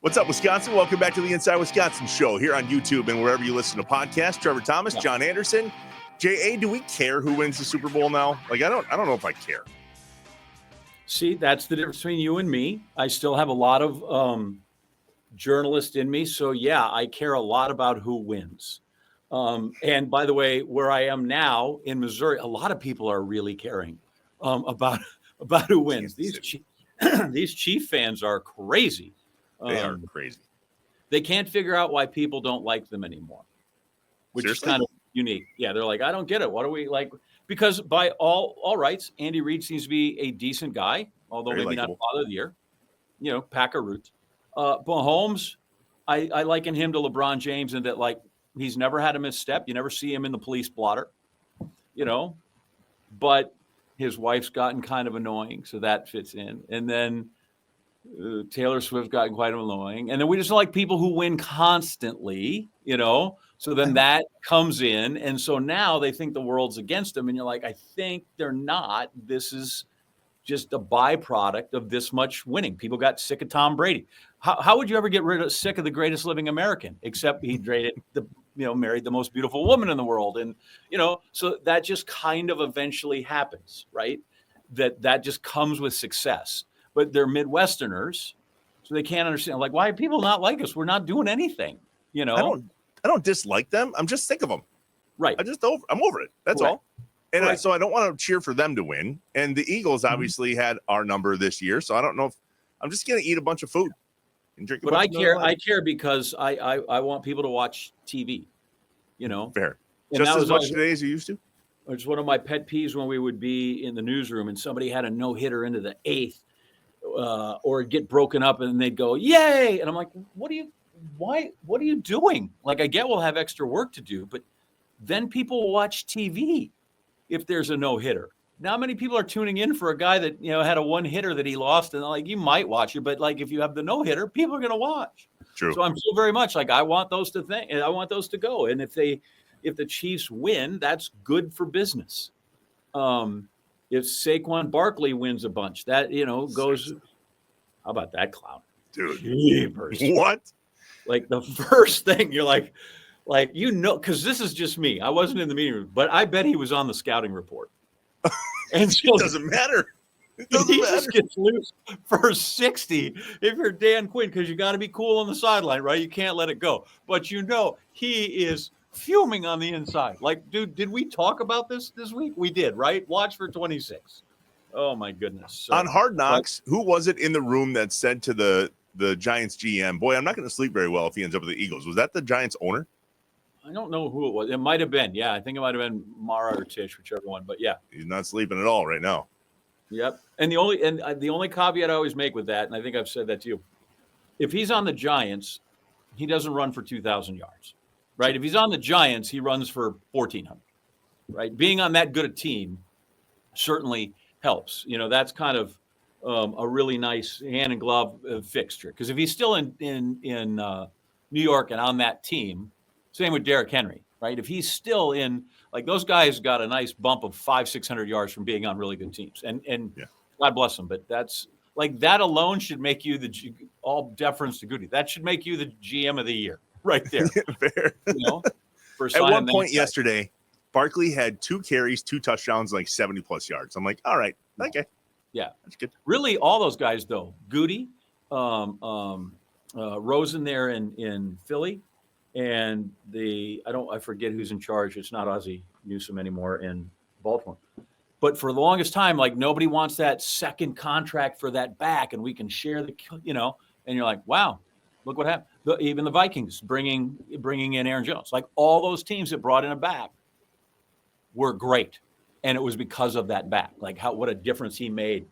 What's up, Wisconsin? Welcome back to the Inside Wisconsin Show here on YouTube and wherever you listen to podcasts. Trevor Thomas, John Anderson. J.A., do we care who wins the Super Bowl now? Like, I don't know if I care. See, that's the difference between you and me. I still have a lot of journalists in me. So, yeah, I care a lot about who wins. And by the way, where I am now in Missouri, a lot of people are really caring about who wins. These Chief fans are crazy. They are crazy. They can't figure out why people don't like them anymore, which Seriously? is kind of unique. Yeah, they're like, I don't get it. What do we like? Because by all rights, Andy Reid seems to be a decent guy, although Very maybe likable. not Father of the Year. You know, Packer roots. Mahomes, I liken him to LeBron James in that, like, he's never had a misstep. You never see him in the police blotter, you know, but his wife's gotten kind of annoying, so that fits in. And then Taylor Swift got quite annoying. And then we just like people who win constantly, you know, so then that comes in. And so now they think the world's against them. And you're like, I think they're not. This is just a byproduct of this much winning. People got sick of Tom Brady. How would you ever get sick of the greatest living American, except he married the most beautiful woman in the world. And, you know, so that just kind of eventually happens, right? That just comes with success. But they're Midwesterners, so they can't understand. Like, why do people not like us? We're not doing anything, you know? I don't dislike them. I'm just sick of them. Right. I'm over it. That's Right. all. And Right. so I don't want to cheer for them to win. And the Eagles obviously had our number this year. So I don't know if I'm just going to eat a bunch of food and drink. But I care because I want people to watch TV, you know? Fair. And Just as much today as you used to? It's one of my pet peeves when we would be in the newsroom and somebody had a no-hitter into the eighth. Or get broken up and they'd go, yay. And I'm like, what are you doing? Like, I get we'll have extra work to do, but then people will watch TV if there's a no-hitter. Now, many people are tuning in for a guy that, you know, had a one-hitter that he lost, and like, you might watch it, but like, if you have the no-hitter, people are going to watch. True. So I'm still very much like, I want those to go. And if the Chiefs win, that's good for business. If Saquon Barkley wins a bunch, that, you know, goes. How about that clown? Dude. Jeepers. What? Like, the first thing you're like, you know, because this is just me. I wasn't in the meeting room, but I bet he was on the scouting report. And so It doesn't matter. It he doesn't matter. just gets loose for 60 if you're Dan Quinn, because you got to be cool on the sideline, right? You can't let it go. But, you know, he is fuming on the inside. Like, dude, did we talk about this week? We did, right? Watch for 26. Oh, my goodness. So, on Hard Knocks, who was it in the room that said to the Giants GM, boy, I'm not going to sleep very well if he ends up with the Eagles? Was that the Giants owner? I don't know who it was. It might have been. Yeah, I think it might have been Mara or Tish, whichever one. But yeah, he's not sleeping at all right now. Yep. And the only caveat I always make with that, and I think I've said that to you, if he's on the Giants, he doesn't run for 2,000 yards, right? If he's on the Giants, he runs for 1,400, right? Being on that good a team certainly helps. You know, that's kind of a really nice hand and glove fixture. Because if he's still in New York and on that team, same with Derrick Henry, right? If he's still in, like, those guys got a nice bump of 500-600 yards from being on really good teams, and yeah. God bless them. But that's like, that alone should make you all deference to Goody. That should make you the GM of the year, right there. Fair. You know, at one point yesterday, Barkley had 2 carries, 2 touchdowns, like 70+ yards. I'm like, all right, okay, yeah, that's good. Really, all those guys though, Goody, Rosen there in Philly. And I forget who's in charge. It's not Ozzie Newsome anymore in Baltimore. But for the longest time, like, nobody wants that second contract for that back, and we can share and you're like, wow, look what happened. Even the Vikings bringing in Aaron Jones, like, all those teams that brought in a back were great. And it was because of that back, like, what a difference he made.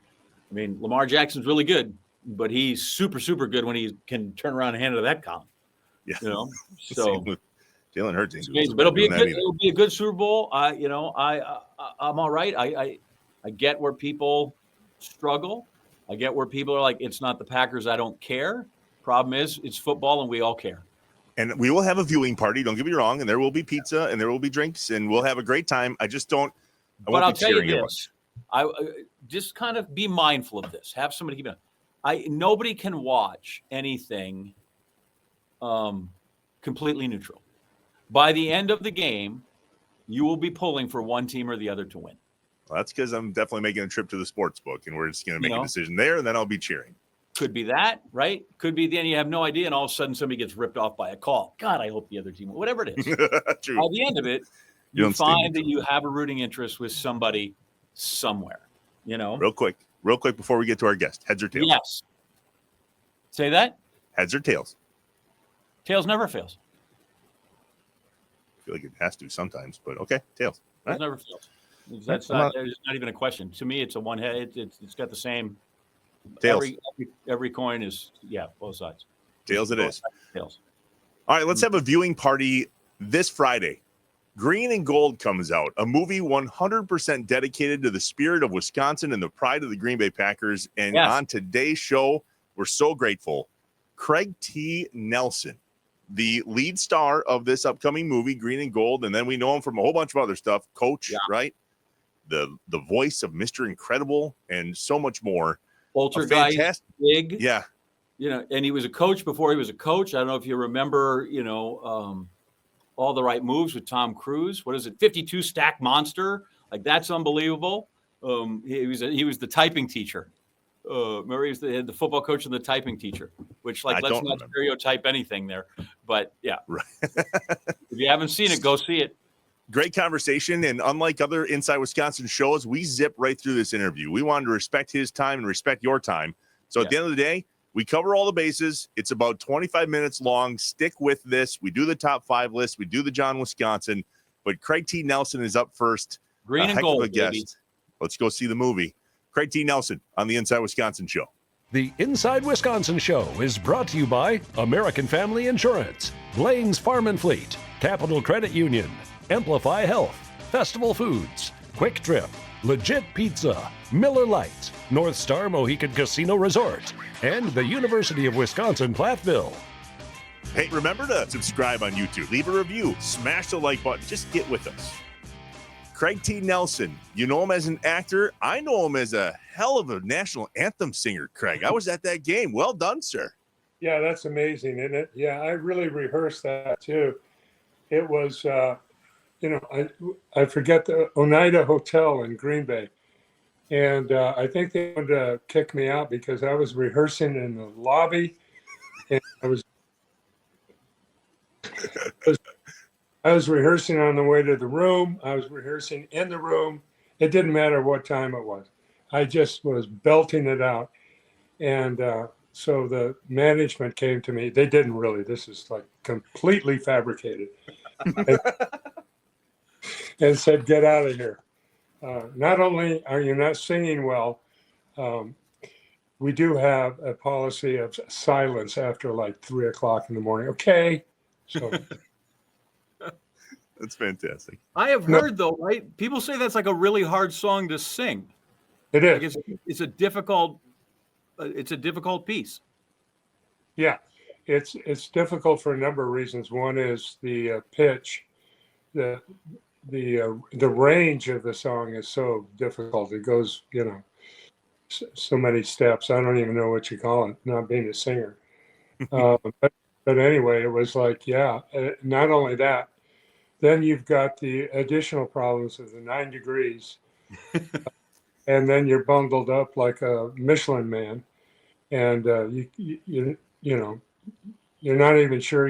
I mean, Lamar Jackson's really good, but he's super, super good when he can turn around and hand it to that column. Yeah. You know, so Jalen Hurts. But it'll be a good Super Bowl. I'm all right. I get where people struggle. I get where people are like, it's not the Packers, I don't care. Problem is, it's football and we all care. And we will have a viewing party. Don't get me wrong. And there will be pizza and there will be drinks and we'll have a great time. I just don't. But I'll tell you this. I just kind of be mindful of this. Have somebody keep it. Nobody can watch anything completely neutral. By the end of the game, you will be pulling for one team or the other to win. Well, that's because I'm definitely making a trip to the sports book, and we're just going to make a decision there, and then I'll be cheering. Could be that, right? Could be then you have no idea, and all of a sudden somebody gets ripped off by a call. God, I hope the other team, whatever it is. True. By the end of it, you find that you have a rooting interest with somebody somewhere. Real quick before we get to our guest, heads or tails? Yes. Say that? Heads or tails? Tails never fails. I feel like it has to sometimes, but okay, tails. It never fails. That's not even a question. To me, it's a one head. It's got the same. Tails. Every coin is, both sides. Tails it is. Tails. All right, let's have a viewing party this Friday. Green and Gold comes out, a movie 100% dedicated to the spirit of Wisconsin and the pride of the Green Bay Packers. And on today's show, we're so grateful. Craig T. Nelson, the lead star of this upcoming movie, Green and Gold, and then we know him from a whole bunch of other stuff. Coach, right? The voice of Mr. Incredible and so much more. Poltergeist, big. Yeah. And he was a coach before he was a coach. I don't know if you remember, All the Right Moves with Tom Cruise. What is it? 52 Stack Monster. Like, that's unbelievable. He was the typing teacher. Remember, he was the football coach and the typing teacher, which let's not stereotype anything there. But yeah, right. If you haven't seen it, go see it. Great conversation. And unlike other Inside Wisconsin shows, we zip right through this interview. We wanted to respect his time and respect your time. So at the end of the day, we cover all the bases. It's about 25 minutes long. Stick with this. We do the top 5 list. We do the John Wisconsin. But Craig T. Nelson is up first. Green and Gold, baby. Let's go see the movie. Craig T. Nelson on the Inside Wisconsin Show. The Inside Wisconsin Show is brought to you by American Family Insurance, Blaine's Farm and Fleet, Capital Credit Union, Amplify Health, Festival Foods, Quick Trip, Legit Pizza, Miller Lite, North Star Mohican Casino Resort, and the University of Wisconsin-Platteville. Hey, remember to subscribe on YouTube, leave a review, smash the like button, just get with us. Craig T. Nelson, you know him as an actor. I know him as a hell of a national anthem singer, Craig. I was at that game. Well done, sir. Yeah, that's amazing, isn't it? Yeah, I really rehearsed that too. It was, I forget the Oneida Hotel in Green Bay. And I think they wanted to kick me out because I was rehearsing in the lobby. And I was rehearsing on the way to the room. I was rehearsing in the room. It didn't matter what time it was. I just was belting it out. And so the management came to me. They didn't really. This is like completely fabricated. And said, get out of here. Not only are you not singing well, we do have a policy of silence after like 3 o'clock in the morning. Okay. So that's fantastic. I have heard though, right? People say that's like a really hard song to sing. It is. Like it's a difficult piece. Yeah, it's difficult for a number of reasons. One is the pitch, the range of the song is so difficult. It goes, so many steps. I don't even know what you call it, not being a singer. But anyway, it was like, not only that, then you've got the additional problems of the 9 degrees. And then you're bundled up like a Michelin man. And you're not even sure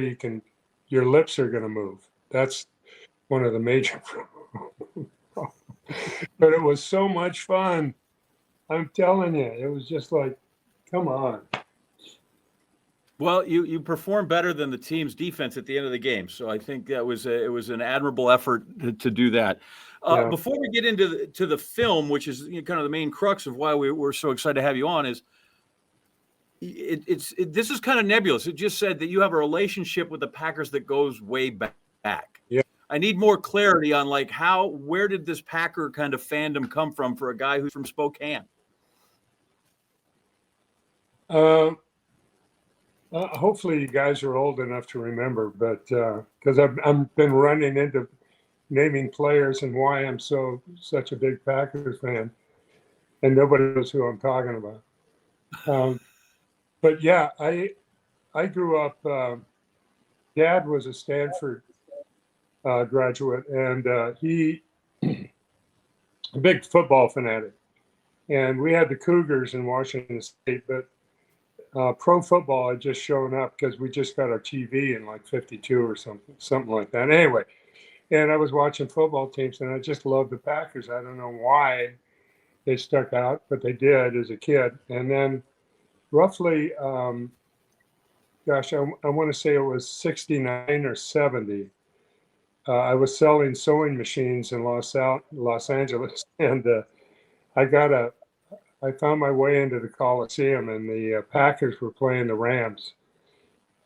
your lips are going to move. That's one of the major problems. But it was so much fun. I'm telling you, it was just like, come on. Well, you performed better than the team's defense at the end of the game, so I think that was it was an admirable effort to do that. Before we get into the film, which is kind of the main crux of why we're so excited to have you on, is this is kind of nebulous. It just said that you have a relationship with the Packers that goes way back. Yeah, I need more clarity on where did this Packer kind of fandom come from for a guy who's from Spokane? Hopefully you guys are old enough to remember, but because I've been running into naming players and why I'm such a big Packers fan, and nobody knows who I'm talking about. But yeah, I grew up dad was a Stanford graduate, and he a big football fanatic. And we had the Cougars in Washington State, but pro football had just shown up because we just got our TV in like 52 or something like that. Anyway, and I was watching football teams, and I just loved the Packers. I don't know why they stuck out, but they did as a kid. And then roughly, gosh, I want to say it was 69 or 70. I was selling sewing machines in Los Angeles, and I found my way into the Coliseum, and the Packers were playing the Rams.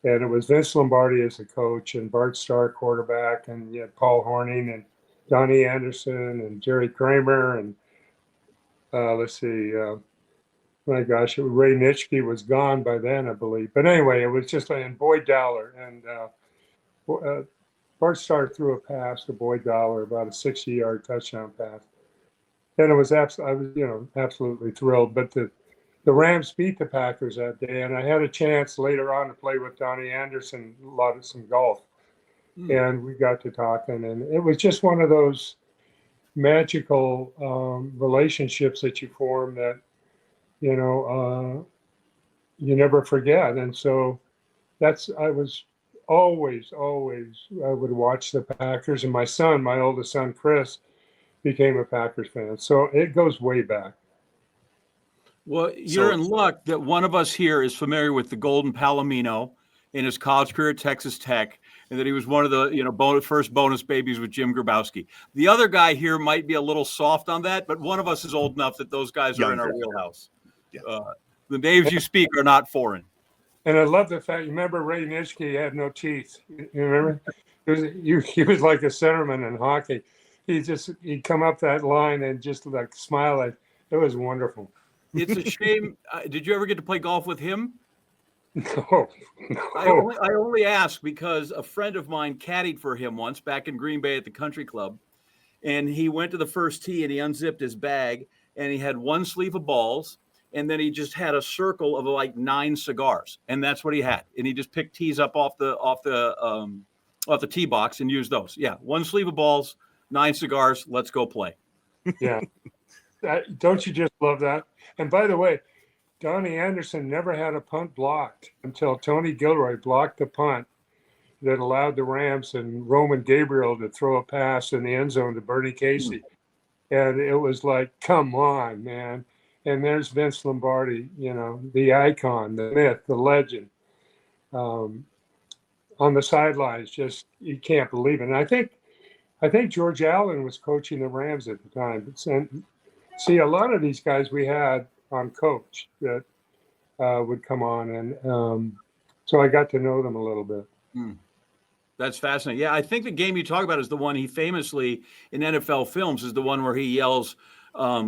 And it was Vince Lombardi as the coach, and Bart Starr quarterback, and you had Paul Hornung and Donnie Anderson and Jerry Kramer, and let's see, my gosh, Ray Nitschke was gone by then, I believe. But anyway, it was just and Boyd Dowler, and Bart Starr threw a pass to Boyd Dowler, about a 60-yard touchdown pass. And it was I was absolutely thrilled. But the Rams beat the Packers that day, and I had a chance later on to play with Donnie Anderson some golf, and we got to talking, and it was just one of those magical relationships that you form that you never forget. And so I was always I would watch the Packers, and my oldest son Chris became a Packers fan. So it goes way back. Well, you're in luck that one of us here is familiar with the Golden Palomino in his college career at Texas Tech, and that he was one of the first bonus babies with Jim Grabowski. The other guy here might be a little soft on that, but one of us is old enough that those guys are in our wheelhouse. Yeah. The names you speak are not foreign. And I love the fact, you remember Ray Nitschke had no teeth. You remember? He was like a centerman in hockey. He'd come up that line and just like smile. It was wonderful. It's a shame. Did you ever get to play golf with him? No. I only ask because a friend of mine caddied for him once back in Green Bay at the country club. And he went to the first tee and he unzipped his bag and he had one sleeve of balls. And then he just had a circle of like 9 cigars. And that's what he had. And he just picked tees up off the tee box and used those. Yeah. One sleeve of balls, 9 cigars. Let's go play. Yeah. Don't you just love that? And by the way, Donnie Anderson never had a punt blocked until Tony Gilroy blocked the punt that allowed the Rams and Roman Gabriel to throw a pass in the end zone to Bernie Casey. And it was like, come on, man. And there's Vince Lombardi, the icon, the myth, the legend, on the sidelines. Just, you can't believe it. And I think George Allen was coaching the Rams at the time. And see, a lot of these guys we had on coach that would come on, and so I got to know them a little bit. That's fascinating. Yeah, I think the game you talk about is the one he famously in NFL films is the one where he yells,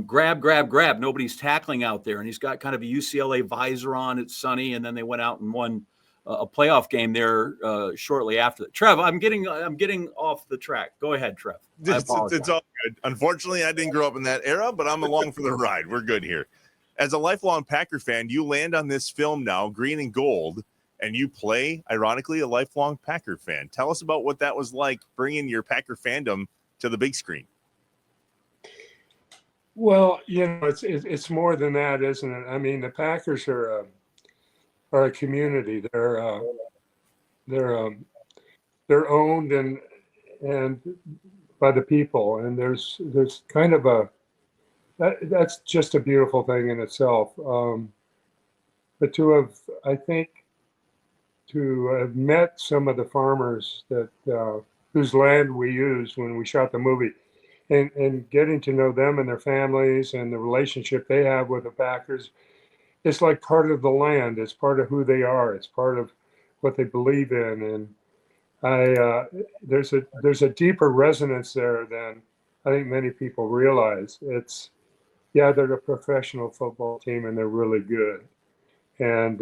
grab, grab, grab. Nobody's tackling out there. And he's got kind of a UCLA visor on. It's sunny. And then they went out and won a playoff game there shortly after that. Trev, I'm getting off the track. Go ahead, Trev. It's all good. Unfortunately, I didn't grow up in that era, but I'm along for the ride. We're good here. As a lifelong Packer fan, you land on this film now, Green and Gold, and you play, ironically, a lifelong Packer fan. Tell us about what that was like, bringing your Packer fandom to the big screen. Well, it's more than that, isn't it? I mean, the Packers are a community. They're owned and by the people, and there's kind of that's just a beautiful thing in itself. But to have met some of the farmers that whose land we used when we shot the movie, and getting to know them and their families and the relationship they have with the Packers, it's like part of the land. It's part of who they are. It's part of what they believe in. And there's a deeper resonance there than I think many people realize. They're a professional football team and they're really good. And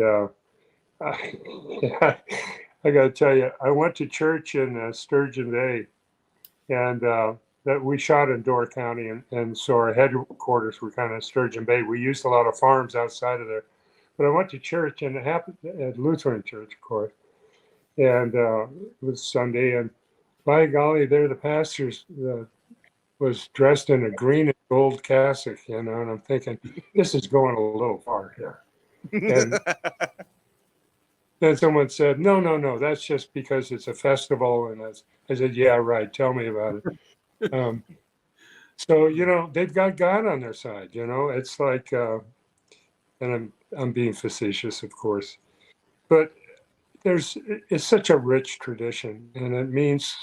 I got to tell you, I went to church in Sturgeon Bay, and that we shot in Door County, and so our headquarters were kind of Sturgeon Bay. We used a lot of farms outside of there. But I went to church, and it happened at Lutheran church, of course. and it was Sunday, and by golly, there the pastor was dressed in a green and gold cassock, and I'm thinking, this is going a little far here. And then someone said, no, that's just because it's a festival. And I said, yeah, right. Tell me about it. So, they've got God on their side, it's like, and I'm being facetious, of course, but it's such a rich tradition, and it means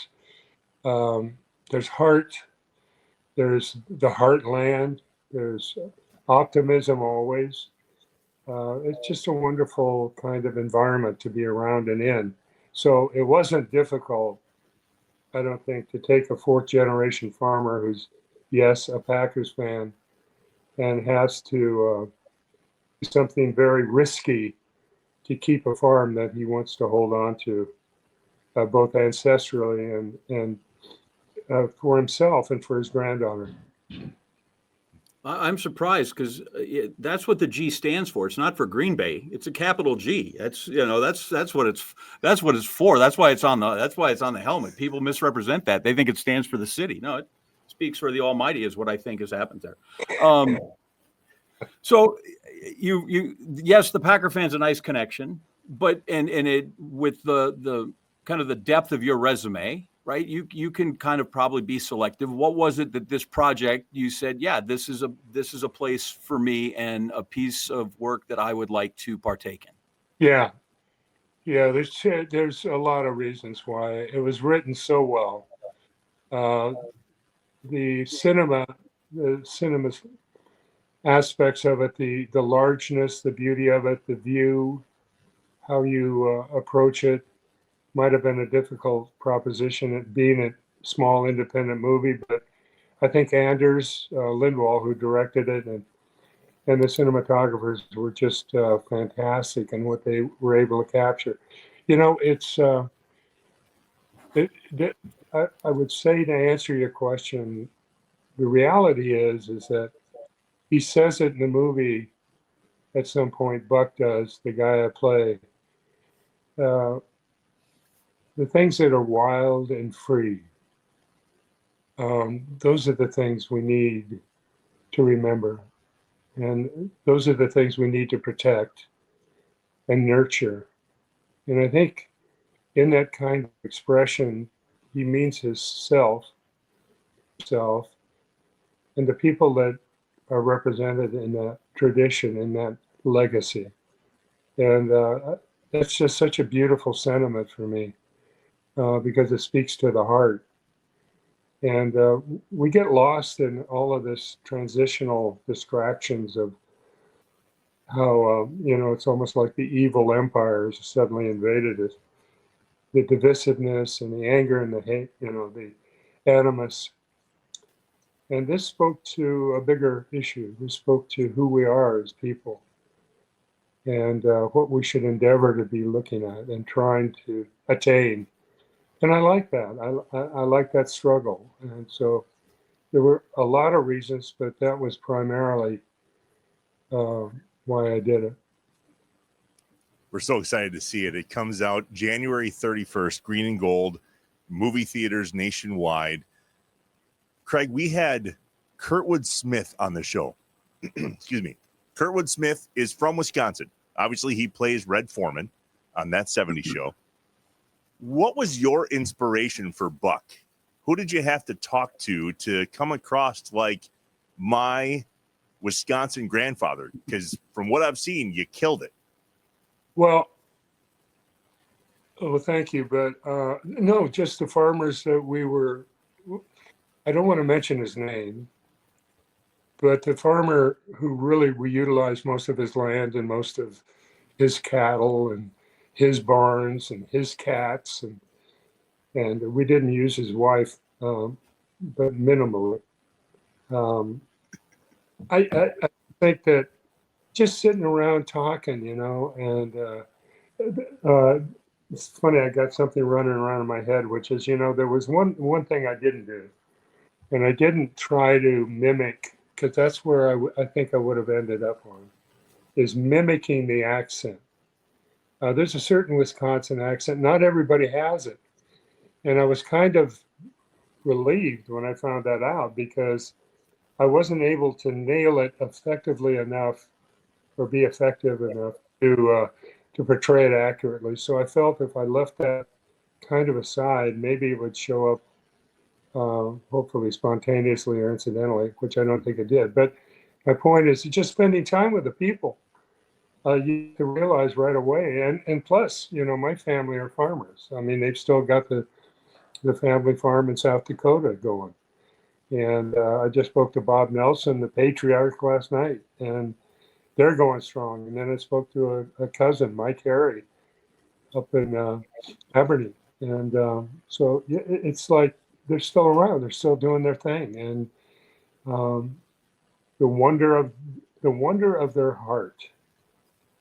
there's heart, there's the heartland, there's optimism always. It's just a wonderful kind of environment to be around and in. So it wasn't difficult, I don't think, to take a fourth generation farmer who's, yes, a Packers fan, and has to do something very risky to keep a farm that he wants to hold on to, both ancestrally and for himself and for his granddaughter. I'm surprised because that's what the G stands for. It's not for Green Bay. It's a capital G. That's what it's for. That's why it's on the helmet. People misrepresent that. They think it stands for the city. No, it speaks for the Almighty is what I think has happened there. So yes, the Packer fan's a nice connection, but and it with the kind of the depth of your resume, right? You can kind of probably be selective. What was it that this project you said, yeah, this is a place for me and a piece of work that I would like to partake in? Yeah. There's a lot of reasons why it was written so well. The cinema aspects of it, the largeness, the beauty of it, the view, how you approach it, might have been a difficult proposition, it being a small independent movie, but I think Anders Lindwall, who directed it, and the cinematographers were just fantastic in what they were able to capture. It's I would say, to answer your question, the reality is that he says it in the movie at some point. Buck does, the guy I play. The things that are wild and free, those are the things we need to remember. And those are the things we need to protect and nurture. And I think in that kind of expression, he means himself, and the people that are represented in that tradition, in that legacy. And that's just such a beautiful sentiment for me. Because it speaks to the heart. And we get lost in all of this transitional distractions of how, it's almost like the evil empire has suddenly invaded us. The divisiveness and the anger and the hate, the animus. And this spoke to a bigger issue. This spoke to who we are as people and what we should endeavor to be looking at and trying to attain. And I like that. I like that struggle. And so there were a lot of reasons, but that was primarily why I did it. We're so excited to see it. It comes out January 31st, Green and Gold, movie theaters nationwide. Craig, we had Kurtwood Smith on the show. Excuse me. Kurtwood Smith is from Wisconsin. Obviously, he plays Red Foreman on That 70s Show. What was your inspiration for Buck? Who did you have to talk to come across like my Wisconsin grandfather? Because from what I've seen, you killed it. Well, thank you. But no, just the farmers that we were, I don't want to mention his name, but the farmer who really we utilized most of his land and most of his cattle and his barns and his cats, and we didn't use his wife, but minimally. I think that just sitting around talking, and it's funny, I got something running around in my head, which is, there was one thing I didn't do, and I didn't try to mimic, because that's where I think I would have ended up on, is mimicking the accent. There's a certain Wisconsin accent. Not everybody has it. And I was kind of relieved when I found that out because I wasn't able to nail it effectively enough or be effective enough to portray it accurately. So I felt if I left that kind of aside, maybe it would show up hopefully spontaneously or incidentally, which I don't think it did. But my point is just spending time with the people. You can realize right away. And plus, my family are farmers. I mean, they've still got the family farm in South Dakota going. And I just spoke to Bob Nelson, the patriarch, last night, and they're going strong. And then I spoke to a cousin, Mike Harry, up in Aberdeen. And so it's like they're still around. They're still doing their thing. And the wonder of their heart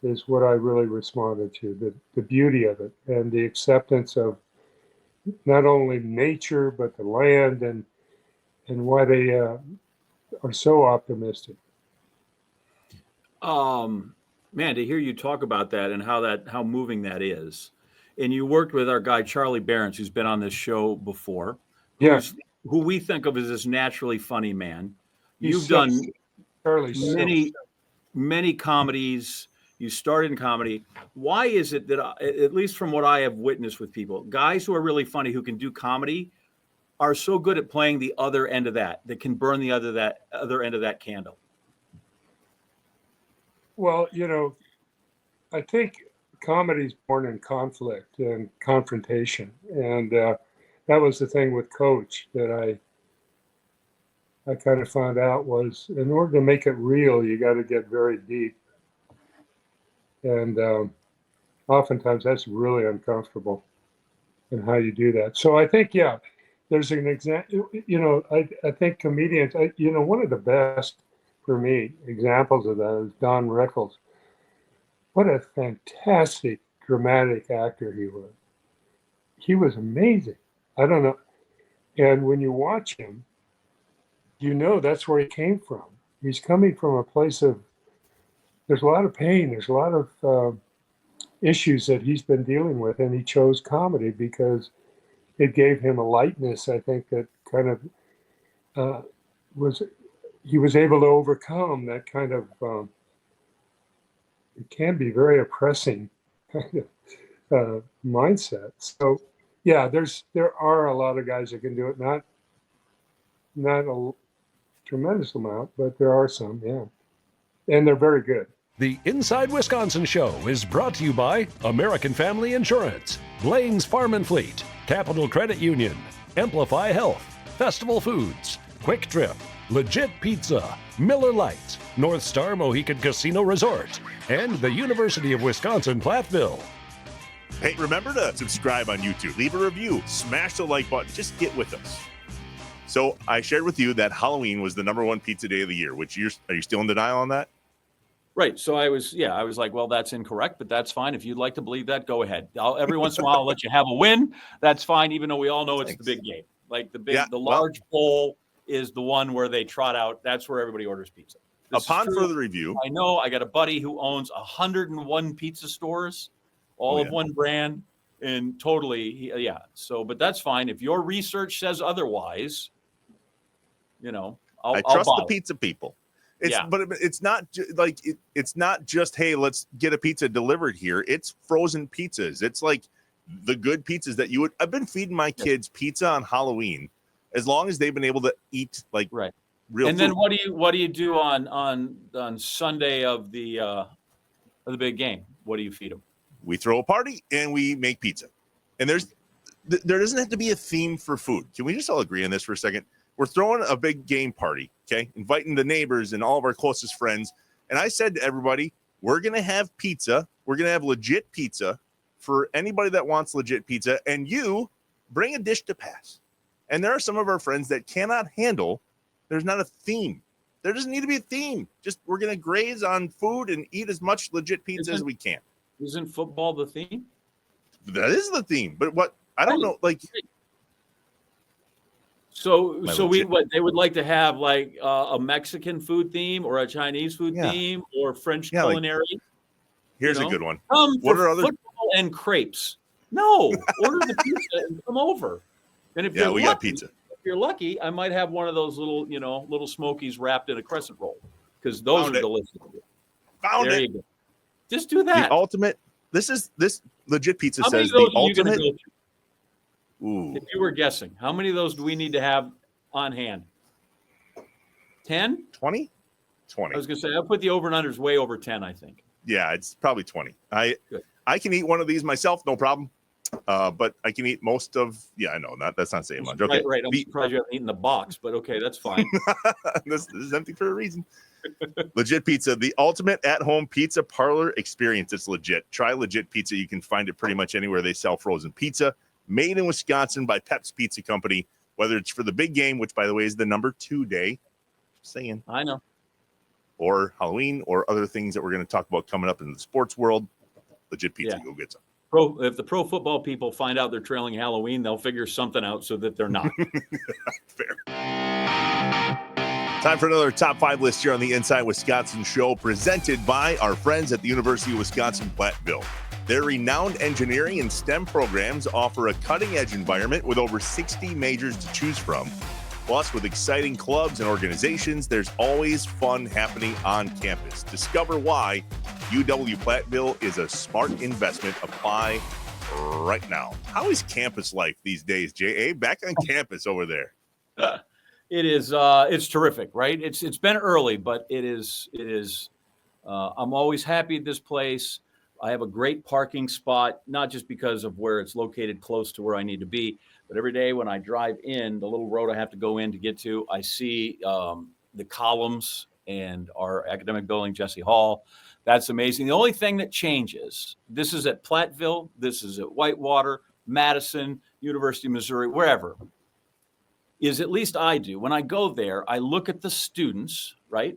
is what I really responded to, the beauty of it and the acceptance of not only nature, but the land and why they are so optimistic. Man, to hear you talk about that and how moving that is. And you worked with our guy, Charlie Berens, who's been on this show before. Yes. Who we think of as this naturally funny man. He's You've done Charlie many comedies. You started in comedy. Why is it that, at least from what I have witnessed with people, guys who are really funny, who can do comedy, are so good at playing the other end of that can burn the other end of that candle? Well, I think comedy's born in conflict and confrontation. And that was the thing with Coach that I kind of found out was in order to make it real, you got to get very deep. And oftentimes that's really uncomfortable in how you do that. So I think, there's an example, I think comedians, one of the best for me examples of that is Don Rickles. What a fantastic dramatic actor he was. He was amazing. I don't know. And when you watch him, that's where he came from. He's coming from a place of, there's a lot of pain. There's a lot of issues that he's been dealing with, and he chose comedy because it gave him a lightness, I think, that kind of he was able to overcome that kind of, it can be very oppressing kind of mindset. So, there are a lot of guys that can do it, not a tremendous amount, but there are some, and they're very good. The Inside Wisconsin Show is brought to you by American Family Insurance, Blaine's Farm and Fleet, Capital Credit Union, Amplify Health, Festival Foods, Quick Trip, Legit Pizza, Miller Lite, North Star Mohican Casino Resort, and the University of Wisconsin-Platteville. Hey, remember to subscribe on YouTube, leave a review, smash the like button, just get with us. So I shared with you that Halloween was the #1 pizza day of the year, are you still in denial on that? Right. So I was like, well, that's incorrect, but that's fine. If you'd like to believe that, go ahead. Every once in a while, I'll let you have a win. That's fine, even though we all know it's the big game. Like the large bowl is the one where they trot out. That's where everybody orders pizza. Upon further review, I know I got a buddy who owns 101 pizza stores, all of one brand, and totally, but that's fine. If your research says otherwise, I trust the pizza people. But it's not it's not just, hey, let's get a pizza delivered here. It's frozen pizzas. It's like the good pizzas that I've been feeding my kids pizza on Halloween as long as they've been able to eat real and food. Then what do you do on Sunday of the big game? What do you feed them? We throw a party and we make pizza. And there doesn't have to be a theme for food. Can we just all agree on this for a second? We're throwing a big game party, okay? Inviting the neighbors and all of our closest friends. And I said to everybody, we're going to have pizza. We're going to have legit pizza for anybody that wants legit pizza. And you bring a dish to pass. And there are some of our friends that cannot handle, there's not a theme. There doesn't need to be a theme. Just we're going to graze on food and eat as much legit pizza as we can. Isn't football the theme? That is the theme. But what, I don't know, like... So they would like to have like a Mexican food theme or a Chinese food theme or French culinary. Here's a good one. What are other and crepes. No, order the pizza and come over. And if we got pizza. If you're lucky, I might have one of those little, little Smokies wrapped in a crescent roll because those are delicious. Found there it. You go. Just do that. The ultimate. This Legit Pizza How says many of the those are you gonna ultimate. go to? Ooh, If you were guessing, how many of those do we need to have on hand? 10? 20? 20. I was going to say, I'll put the over and unders way over 10, I think. Yeah, it's probably 20. Good. I can eat one of these myself, no problem. But I can eat most of. Yeah, I know that's not saying much. Okay, Right. I'm surprised you haven't eaten the box, but okay, that's fine. this is empty for a reason. Legit Pizza, the ultimate at-home pizza parlor experience. It's legit. Try Legit Pizza. You can find it pretty much anywhere they sell frozen pizza. Made in Wisconsin by Pep's Pizza Company. Whether it's for the big game, which by the way is the number 2 day, just saying, I know, or Halloween, or other things that we're going to talk about coming up in the sports world. Legit Pizza, Yeah. go get some. If the pro football people find out they're trailing Halloween, they'll figure something out so that they're not. Fair. Time for another top 5 list here on the Inside Wisconsin show, presented by our friends at the University of Wisconsin-Platteville. Their renowned engineering and STEM programs offer a cutting-edge environment with over 60 majors to choose from. Plus, with exciting clubs and organizations, there's always fun happening on campus. Discover why UW-Platteville is a smart investment. Apply right now. How is campus life these days, J.A.? Back on campus over there. It is. It's terrific, right? It's been early, but it is. I'm always happy at this place. I have a great parking spot, not just because of where it's located close to where I need to be, but every day when I drive in the little road I have to go in to get to, I see the columns and our academic building, Jesse Hall. That's amazing. The only thing that changes, this is at Platteville, this is at Whitewater, Madison, University of Missouri, wherever, is at least I do. When I go there, I look at the students, right?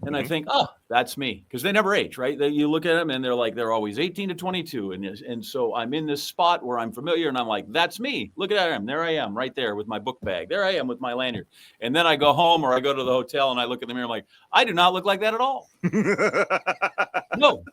And I think, oh, that's me. Because they never age, right? You look at them and they're always 18 to 22. And so I'm in this spot where I'm familiar and I'm like, that's me. Look at them. There I am right there with my book bag. There I am with my lanyard. And then I go home or I go to the hotel and I look in the mirror. I'm like, I do not look like that at all. No.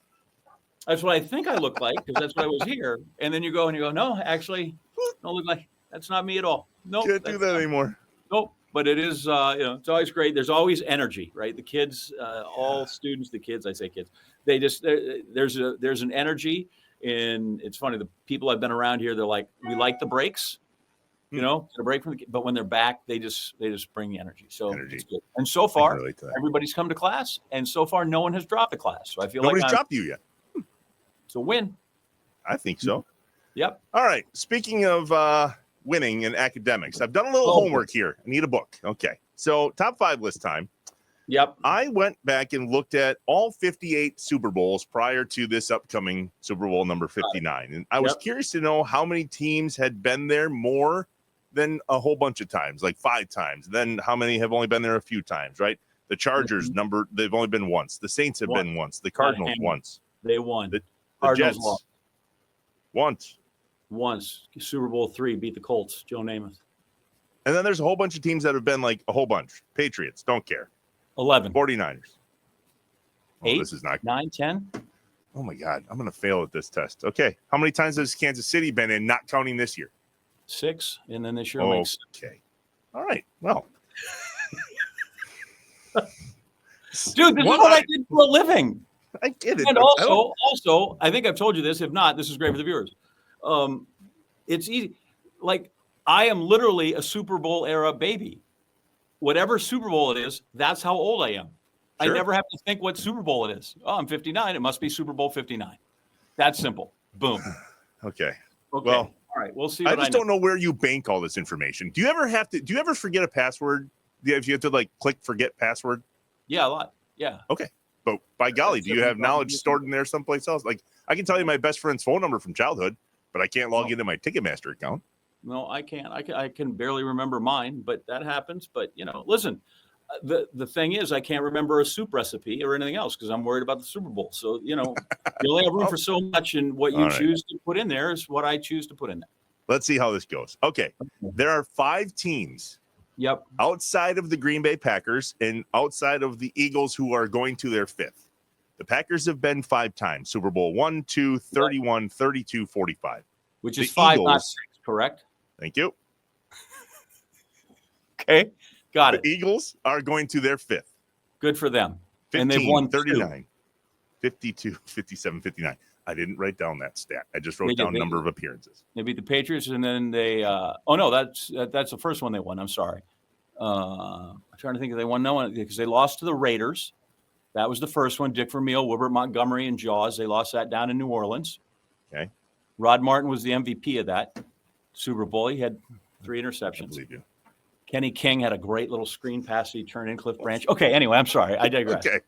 That's what I think I look like because that's what I was here. And then you go, no, actually, don't look like, that's not me at all. No, Can't do that anymore. Nope. But it is, it's always great. There's always energy, right? The kids, all students, I say kids, they just, there's an energy. And it's funny, the people I've been around here, they're like, we like the breaks, get a break from but when they're back, they just bring energy. So it's good. And so far, everybody's come to class. And so far, no one has dropped a class. So I feel nobody's dropped you yet. It's a win. I think so. Yep. All right. Speaking of winning in academics, I've done a little homework here. I need a book. Okay. So top 5 list time. Yep. I went back and looked at all 58 Super Bowls prior to this upcoming Super Bowl number 59. And I was curious to know how many teams had been there more than a whole bunch of times, like 5 times. Then how many have only been there a few times, right? The Chargers they've only been once. The Saints have been once. The Cardinals once. They won. The Cardinals Jets lost. once. Super Bowl III beat the Colts, Joe Namath. And then there's a whole bunch of teams that have been like a whole bunch. Patriots, don't care. 11. 49ers. 8, this is not 9, 10. Oh my God, I'm going to fail at this test. Okay. How many times has Kansas City been in, not counting this year? 6. And then this year makes. Okay. All right. Well. Dude, this is what I did for a living. I get it. And also, I think I've told you this. If not, this is great for the viewers. It's easy. Like, I am literally a Super Bowl era baby. Whatever Super Bowl it is, that's how old I am. Sure. I never have to think what Super Bowl it is. Oh, I'm 59. It must be Super Bowl 59. That's simple. Boom. Okay. Well, all right. We'll see. I just don't know where you bank all this information. Do you ever forget a password? Do you have to like click forget password? Yeah, a lot. Yeah. Okay. But by golly, do you have knowledge stored in there someplace else? Like, I can tell you my best friend's phone number from childhood, but I can't log into my Ticketmaster account. No, I can't. I can barely remember mine, but that happens. But, listen, the thing is, I can't remember a soup recipe or anything else because I'm worried about the Super Bowl. So, you only have room for so much, and what you choose to put in there is what I choose to put in there. Let's see how this goes. Okay. There are 5 teams. Yep. Outside of the Green Bay Packers and outside of the Eagles, who are going to their 5th. The Packers have been 5 times. Super Bowl 1, 2, 31, 32, 45. Which is The 5, not Eagles- 6, correct? Thank you. Okay. Got The it. Eagles are going to their 5th. Good for them. 15, And they've won 39, 52, 57, 59. I didn't write down that stat. I just wrote They did. down number of appearances. They beat the Patriots, and then they. Oh no, that's the first one they won. I'm sorry. I'm trying to think if they won. No one, because they lost to the Raiders. That was the first one. Dick Vermeil, Wilbert Montgomery, and Jaws. They lost that down in New Orleans. Okay. Rod Martin was the MVP of that Super Bowl. He had 3 I interceptions. believe you. Kenny King had a great little screen pass that he turned in Cliff Branch. Okay. Anyway, I'm sorry. I digress. Okay.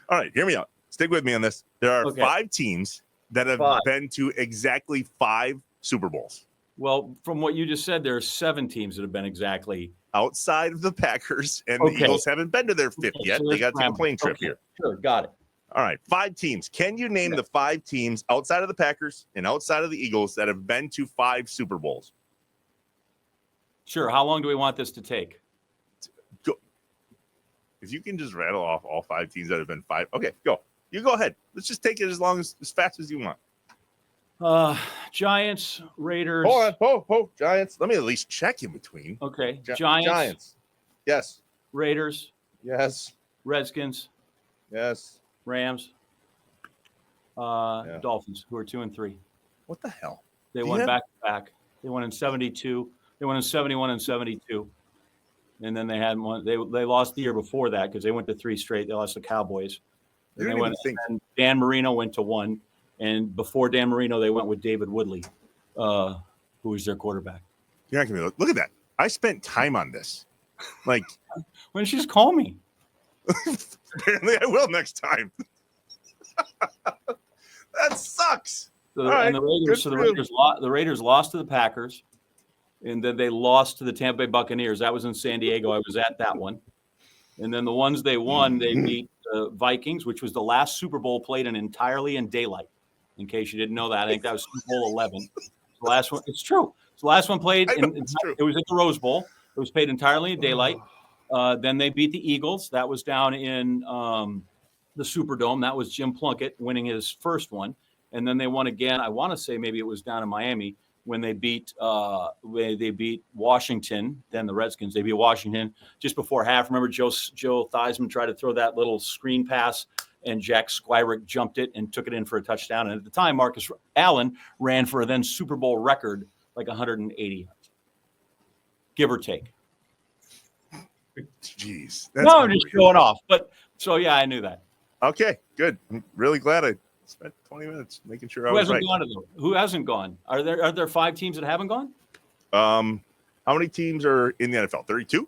All right. Hear me out. Stick with me on this. There are Okay. 5 teams that have 5. been to exactly 5 Super Bowls Well, from what you just said, there are 7 teams that have been exactly. outside of the Packers, and Okay. the Eagles haven't been to their 5th Okay, yet. so They there's got to take a parameters. plane trip Okay, here. Sure. Got it. All right. 5 teams. Can you name the 5 teams outside of the Packers and outside of the Eagles that have been to 5 Super Bowls? Sure. How long do we want this to take? If you can just rattle off all 5 teams that have been 5. Okay, go. You go ahead. Let's just take it as fast as you want. Giants, Raiders. Hold on. Giants. Let me at least check in between. Okay. Gi- Giants, Yes. Raiders, Yes. Redskins, Yes. Rams, Yeah. Dolphins, who are 2 and 3. What the hell? They Do you won have- back to back. They won in 72. They won in 71 and 72. And then they had one. They lost the year before that because they went to 3 straight. They lost the Cowboys. You And don't they went. even think. And Dan Marino went to 1. And before Dan Marino, they went with David Woodley, who was their quarterback. You're not gonna look at that. I spent time on this. Like, Why don't you just call me? apparently I will next time. That sucks. So, All right, and the Raiders, good so the for you. Raiders lost to the Packers, and then they lost to the Tampa Bay Buccaneers. That was in San Diego. I was at that one. And then the ones they won, they beat the Vikings, which was the last Super Bowl played entirely in daylight. In case you didn't know that, I think that was Super Bowl 11. The last one, it's true. It's the last one played. I know, it's true. It was at the Rose Bowl. It was played entirely in daylight. Then they beat the Eagles. That was down in the Superdome. That was Jim Plunkett winning his first one. And then they won again. I want to say maybe it was down in Miami when they beat Washington. Then the Redskins. They beat Washington just before half. Remember, Joe Theismann tried to throw that little screen pass, and Jack Squirick jumped it and took it in for a touchdown. And at the time, Marcus Allen ran for a then Super Bowl record, like 180 yards, give or take. Jeez. No, I'm just showing off. But so yeah, I knew that. Okay, good. I'm really glad I spent 20 minutes making sure I Who was hasn't right. gone to them? Who hasn't gone? Are there 5 teams that haven't gone? How many teams are in the NFL? 32?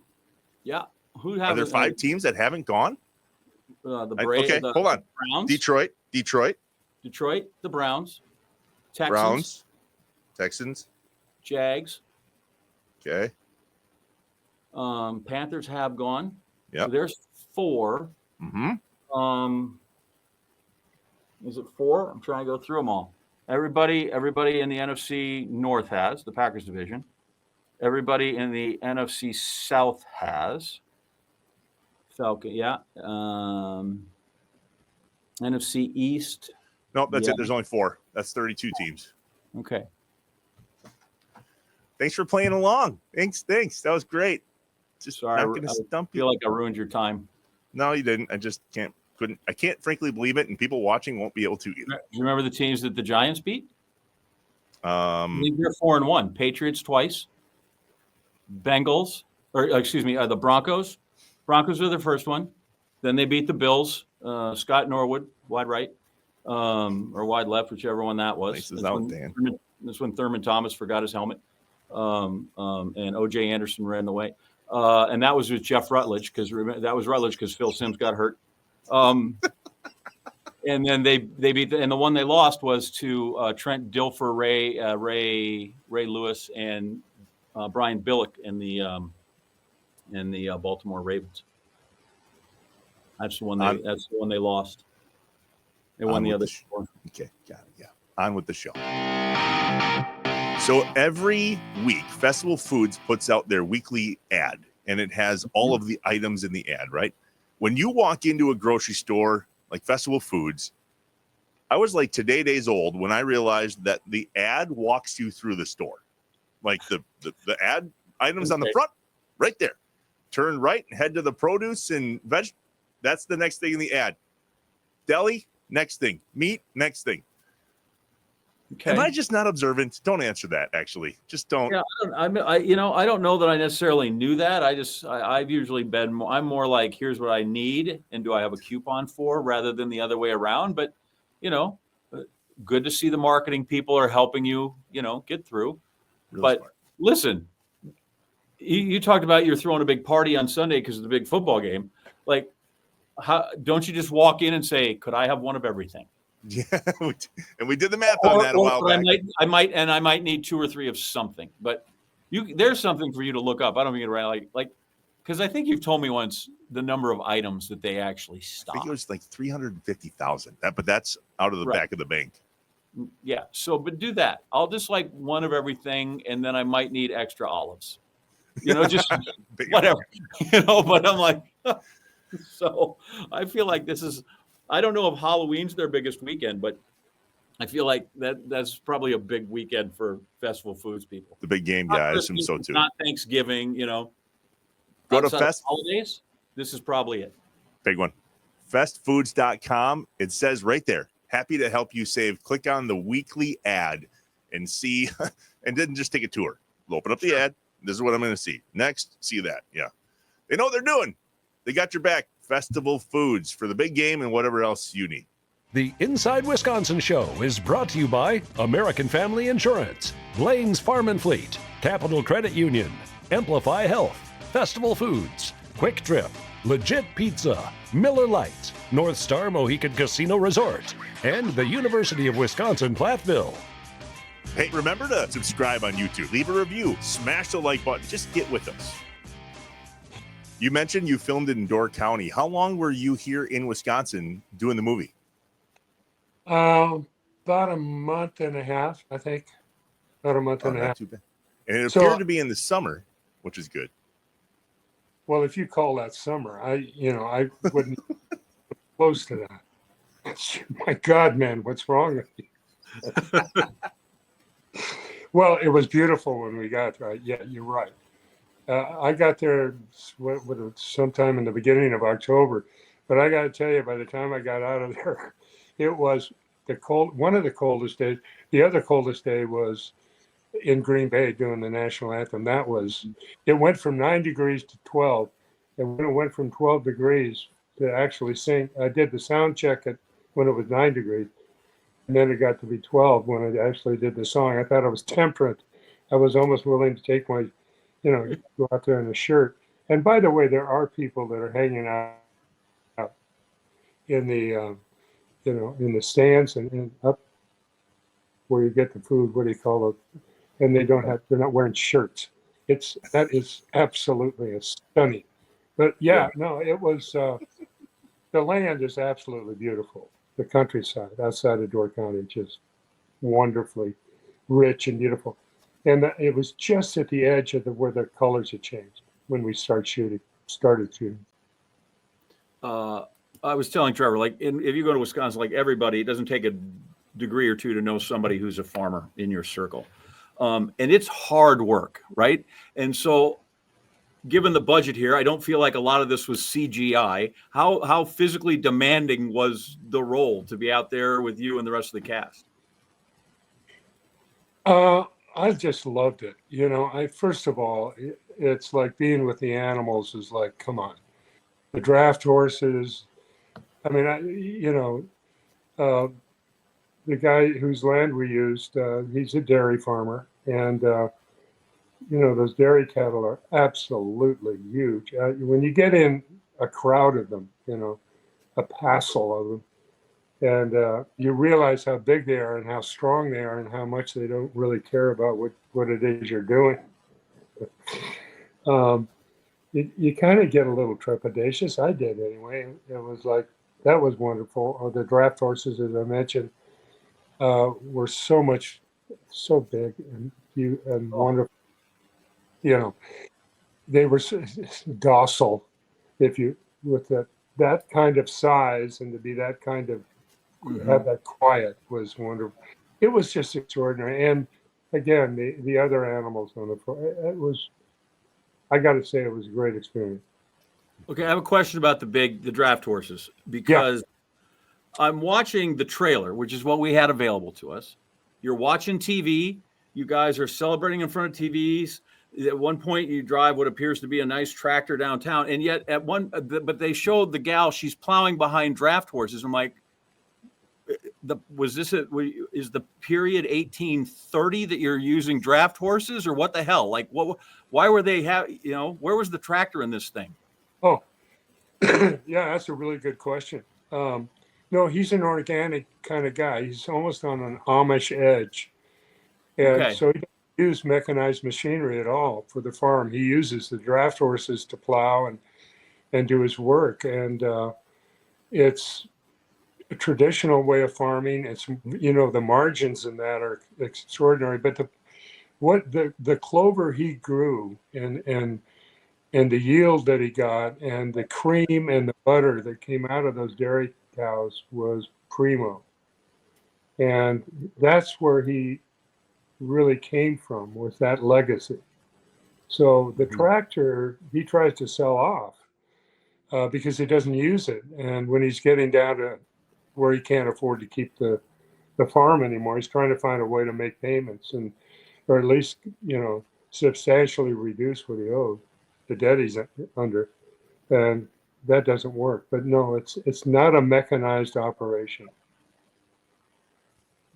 Yeah. Who Are have there 5 teams that haven't gone? The I- Braves. okay, the hold on. Browns. Detroit, Detroit. The Browns. Texans. Browns, Texans. Jags. Okay. Panthers have gone. Yep. So there's 4. Mm-hmm. Is it 4? I'm trying to go through them all. Everybody in the NFC North has the Packers division. Everybody in the NFC South has Falcon. Yeah. NFC East. Nope, that's Yeah. it. There's only 4. That's 32 teams. Okay. Thanks for playing along. Thanks. That was great. Just Sorry, not going to I stump feel you. like I ruined your time. No, you didn't. I just couldn't. I can't frankly believe it, and people watching won't be able to either. Do you remember the teams that the Giants beat? I Um, think they're 4-1. Patriots twice. Bengals, the Broncos. Broncos are the first one. Then they beat the Bills. Scott Norwood, wide right, or wide left, whichever one that was. Nice as out, Dan. That's when Thurman Thomas forgot his helmet, and O.J. Anderson ran the way. And that was with Jeff Rutledge because Phil Simms got hurt. And then they beat and the one they lost was to Trent Dilfer, Ray Lewis, and Brian Billick in the Baltimore Ravens. That's the one they lost. They won the other four. Okay, got it. Yeah, on with the show. So every week, Festival Foods puts out their weekly ad, and it has all of the items in the ad, right? When you walk into a grocery store, like Festival Foods, I was like today days old when I realized that the ad walks you through the store. Like the ad items on the front, right there. Turn right and head to the produce and veg. That's the next thing in the ad. Deli, next thing. Meat, next thing. Okay. Am I just not observant? Don't answer that. Actually, just don't. Yeah, I don't know that I necessarily knew that. I've usually been. I'm more like, here's what I need, and do I have a coupon for, rather than the other way around. But, good to see the marketing people are helping you, get through. Real But smart. listen, you talked about you're throwing a big party on Sunday because of the big football game. Like, how don't you just walk in and say, "Could I have one of everything?" Yeah, and we did the math on that a while back. I might need 2 or 3 of something, but there's something for you to look up. I don't mean right, because I think you've told me once the number of items that they actually I stock. think it was like 350,000. But that's out of the back of the bank. Yeah. So, but do that. I'll just like one of everything, and then I might need extra olives. Just whatever. But I'm like, so I feel like this is. I don't know if Halloween's their biggest weekend, but I feel like that's probably a big weekend for Festival Foods people. The big game, yeah, I assume so too. Not Thanksgiving, Go to Fest holidays. This is probably it. Big one. Festfoods.com. It says right there, happy to help you save. Click on the weekly ad and see, and then just take a tour. Open up the ad. This is what I'm going to see. Next, see that. Yeah. They know what they're doing. They got your back. Festival Foods for the big game and whatever else you need. The Inside Wisconsin Show is brought to you by American Family Insurance, Blaine's Farm and Fleet, Capital Credit Union, Amplify Health, Festival Foods, Quick Trip, Legit Pizza, Miller Lite, North Star Mohican Casino Resort, and the University of Wisconsin-Platteville. Hey, remember to subscribe on YouTube. Leave a review. Smash the like button. Just get with us. You mentioned you filmed in Door County. How long were you here in Wisconsin doing the movie? About a month and a half, I think. About a month and a half. Too bad. And it appeared to be in the summer, which is good. Well, if you call that summer, I wouldn't close to that. My God, man, what's wrong with you? Well, it was beautiful when we got there. Yeah, you're right. I got there sometime in the beginning of October, but I got to tell you, by the time I got out of there, it was one of the coldest days. The other coldest day was in Green Bay doing the national anthem. It went from 9 degrees to 12, and when it went from 12 degrees to actually sing, I did the sound check when it was 9 degrees, and then it got to be 12 when I actually did the song. I thought I was temperate. I was almost willing to take my go out there in a shirt. And by the way, there are people that are hanging out in the, in the stands and up where you get the food. What do you call it? And they're not wearing shirts. That is absolutely stunning. But no, it was, the land is absolutely beautiful. The countryside outside of Door County, just wonderfully rich and beautiful. And it was just at the edge of where the colors had changed when we started shooting. I was telling Trevor, if you go to Wisconsin, everybody, it doesn't take a degree or two to know somebody who's a farmer in your circle. And it's hard work, right? And so given the budget here, I don't feel like a lot of this was CGI. How physically demanding was the role to be out there with you and the rest of the cast? I just loved it. First of all, it's like being with the animals is like, come on. The draft horses. I mean, the guy whose land we used, he's a dairy farmer. And, those dairy cattle are absolutely huge. When you get in a crowd of them, a passel of them, and you realize how big they are and how strong they are and how much they don't really care about what it is you're doing. You kind of get a little trepidatious. I did anyway. It was like, that was wonderful. The draft horses, as I mentioned, were so big and wonderful. They were docile with that that kind of size and to be that kind of have that quiet was wonderful. It was just extraordinary. And again, the other animals on the it was, I got to say, it was a great experience. Okay, I have a question about the draft horses, because I'm watching the trailer, which is what we had available to us. You're watching TV. You guys are celebrating in front of TVs. At one point, you drive what appears to be a nice tractor downtown, and yet but they showed the gal, she's plowing behind draft horses. I'm like, is the period 1830 that you're using draft horses, or what the hell? Like, why were they where was the tractor in this thing? Oh, yeah, that's a really good question. No, he's an organic kind of guy. He's almost on an Amish edge. And so he doesn't use mechanized machinery at all for the farm. He uses the draft horses to plow and do his work. And it's a traditional way of farming. It's, the margins in that are extraordinary. But the clover he grew and the yield that he got and the cream and the butter that came out of those dairy cows was primo. And that's where he really came from, with that legacy. So the tractor he tries to sell off because he doesn't use it. And when he's getting down to where he can't afford to keep the farm anymore, he's trying to find a way to make payments or at least, substantially reduce what he owed, the debt he's under. And that doesn't work. But no, it's not a mechanized operation.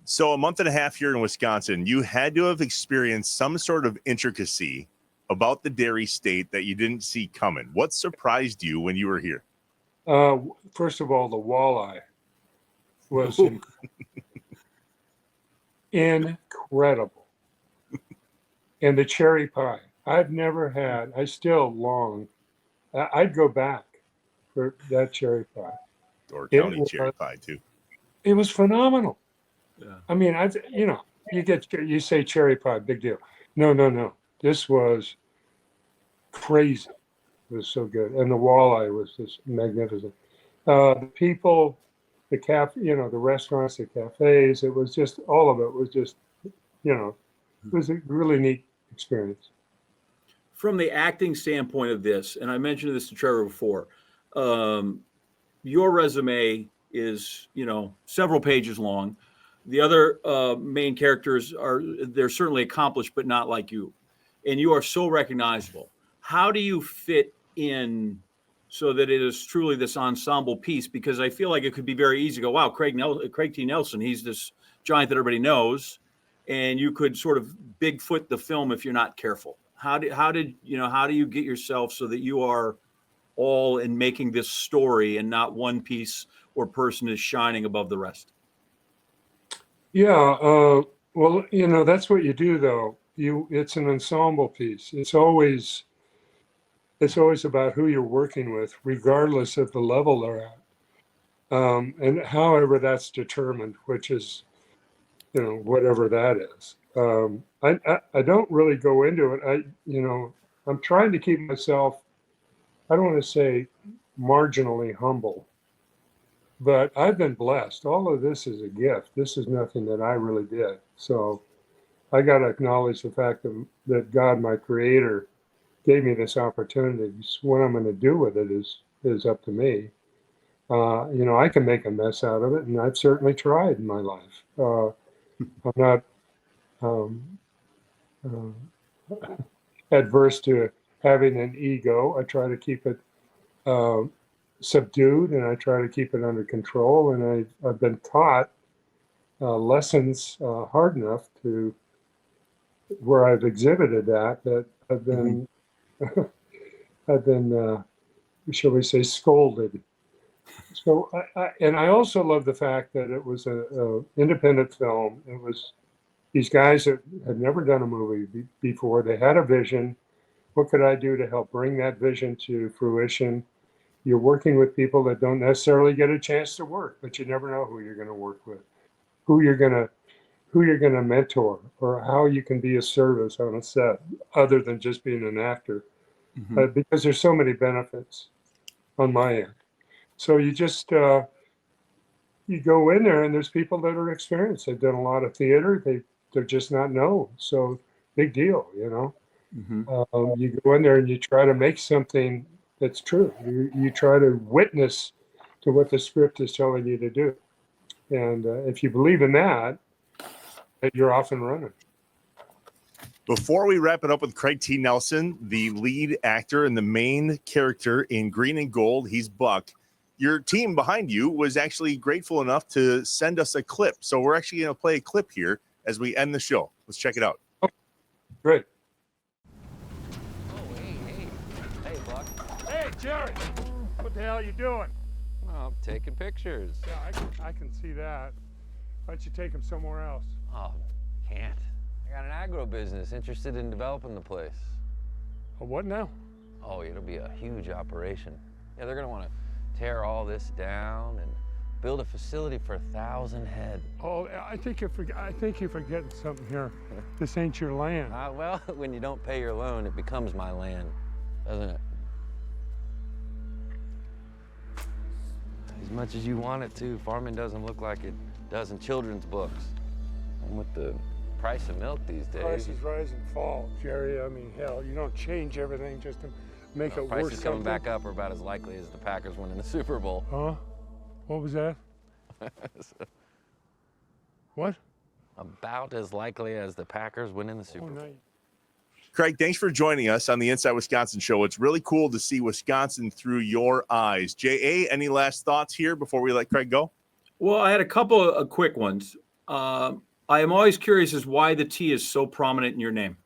So a month and a half here in Wisconsin, you had to have experienced some sort of intricacy about the dairy state that you didn't see coming. What surprised you when you were here? First of all, the walleye was incredible. And the cherry pie. I've never had, I still long, I'd go back for that cherry pie. Door County cherry pie too. It was phenomenal. Yeah. I mean, you say cherry pie, big deal. No. This was crazy. It was so good. And the walleye was just magnificent. The people, the the restaurants, the cafes, it was just, all of it was just, it was a really neat experience. From the acting standpoint of this, and I mentioned this to Trevor before, your resume is, several pages long. The other main characters they're certainly accomplished, but not like you. And you are so recognizable. How do you fit in so that it is truly this ensemble piece? Because I feel like it could be very easy to go, wow, Craig T. Nelson, he's this giant that everybody knows. And you could sort of Bigfoot the film if you're not careful. How do you get yourself so that you are all in making this story and not one piece or person is shining above the rest? Yeah, well, that's what you do though. It's an ensemble piece. It's always about who you're working with, regardless of the level they're at. And however that's determined, which is, whatever that is. I don't really go into it. I'm trying to keep myself, I don't want to say marginally humble, but I've been blessed. All of this is a gift. This is nothing that I really did. So I got to acknowledge the fact that God, my creator, gave me this opportunity. What I'm going to do with it is up to me. I can make a mess out of it, and I've certainly tried in my life. I'm not adverse to having an ego. I try to keep it subdued, and I try to keep it under control. And I've been taught lessons hard enough to where I've exhibited that I've been I've been shall we say scolded. So I also love the fact that it was a independent film. It was these guys that had never done a movie before. They had a vision. What could I do to help bring that vision to fruition? You're working with people that don't necessarily get a chance to work, but you never know who you're going to work with, who you're going to mentor, or how you can be a service on a set other than just being an actor. Because there's so many benefits on my end. So you just you go in there, and there's people that are experienced. They've done a lot of theater. They're just not known. So big deal, you know. You go in there and you try to make something that's true. You try to witness to what the script is telling you to do. And if you believe in that, you're off and running. Before we wrap it up with Craig T. Nelson, the lead actor and the main character in Green and Gold, he's Buck. Your team behind you was actually grateful enough to send us a clip. So we're actually going to play a clip here as we end the show. Let's check it out. Great. Oh, hey, Buck. Hey, Jerry, what the hell are you doing? Oh, I'm taking pictures. Yeah, I can see that. Why don't you take them somewhere else? Oh, can't. I got an agro business interested in developing the place. Oh, what now? Oh, it'll be a huge operation. Yeah, they're gonna want to tear all this down and build a facility for 1,000 head. Oh, I think you're forgetting something here. This ain't your land. Well, when you don't pay your loan, it becomes my land, doesn't it? As much as you want it to, farming doesn't look like it does in children's books. And with the price of milk these days. Prices rise and fall, Jerry. I mean, hell, you don't change everything just to make it worse. Prices coming back up are about as likely as the Packers winning the Super Bowl. Huh? What was that? What? About as likely as the Packers winning the Super Bowl. No. Craig, thanks for joining us on the Inside Wisconsin show. It's really cool to see Wisconsin through your eyes. J.A., any last thoughts here before we let Craig go? Well, I had a couple of quick ones. I am always curious as why the T is so prominent in your name.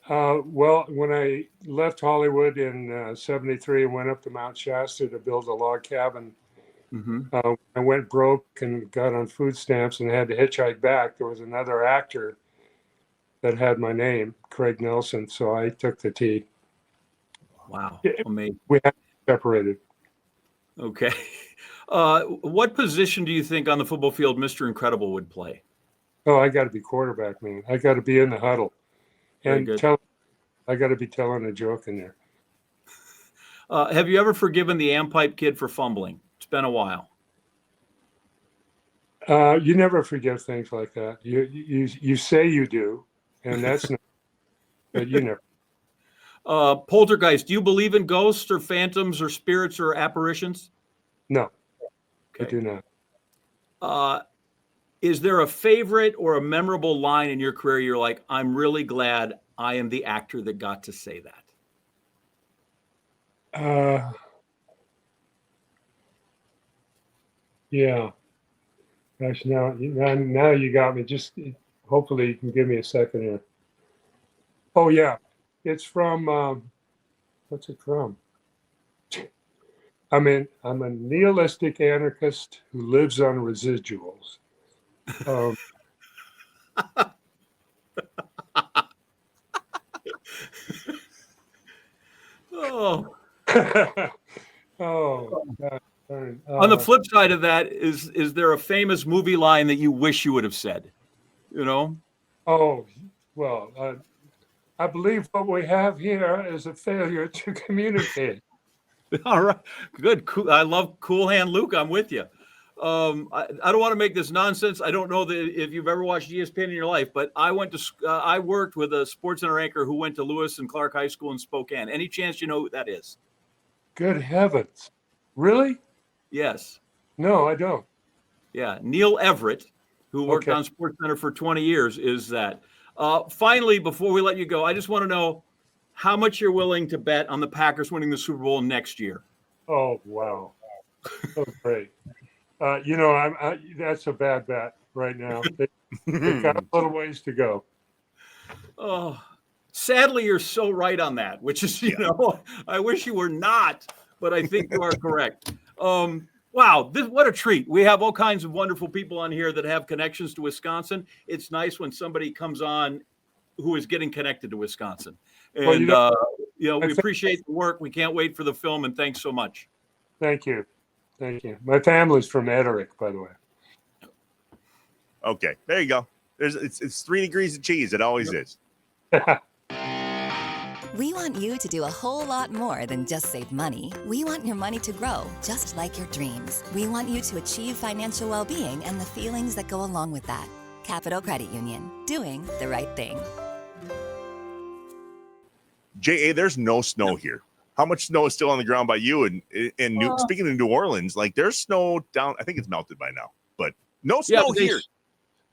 Well, when I left Hollywood in '73 and went up to Mount Shasta to build a log cabin, I went broke and got on food stamps and had to hitchhike back. There was another actor that had my name, Craig Nelson, so I took the T. Wow, amazing. We had separated. Okay. What position do you think on the football field Mr. Incredible would play? Oh, I got to be quarterback, man. I got to be in the huddle. And I got to be telling a joke in there. Have you ever forgiven the Ampipe kid for fumbling? It's been a while. You never forgive things like that. You say you do, and that's not, but you never. Poltergeist, do you believe in ghosts or phantoms or spirits or apparitions? No, okay. I do not. Is there a favorite or a memorable line in your career you're like, I'm really glad I am the actor that got to say that? Yeah. Gosh, now you got me. Just hopefully you can give me a second here. Oh yeah, it's from. What's it from? I'm a nihilistic anarchist who lives on residuals. Oh. Oh. God. On the flip side of that, is there a famous movie line that you wish you would have said? You know? Oh, well, I believe what we have here is a failure to communicate. All right, good. Cool. I love Cool Hand Luke. I'm with you. I don't want to make this nonsense. I don't know that if you've ever watched ESPN in your life, but I worked with a SportsCenter anchor who went to Lewis and Clark High School in Spokane. Any chance you know who that is? Good heavens. Really? Yes. No, I don't. Yeah. Neil Everett, who worked on SportsCenter for 20 years, is that. Finally, before we let you go, I just want to know how much you're willing to bet on the Packers winning the Super Bowl next year. Oh, wow. So great. That's a bad bet right now. They've got a little ways to go. Oh, sadly, you're so right on that, which is, I wish you were not, but I think you are correct. Wow, what a treat. We have all kinds of wonderful people on here that have connections to Wisconsin. It's nice when somebody comes on who is getting connected to Wisconsin. And, we appreciate the work. We can't wait for the film, and thanks so much. Thank you. Thank you. My family's from Etterick, by the way. Okay, there you go. It's 3 degrees of cheese. It always is. We want you to do a whole lot more than just save money. We want your money to grow, just like your dreams. We want you to achieve financial well-being and the feelings that go along with that. Capital Credit Union, doing the right thing. JA, there's no snow here. How much snow is still on the ground by you? And speaking of New Orleans, like there's snow down. I think it's melted by now, but no snow here.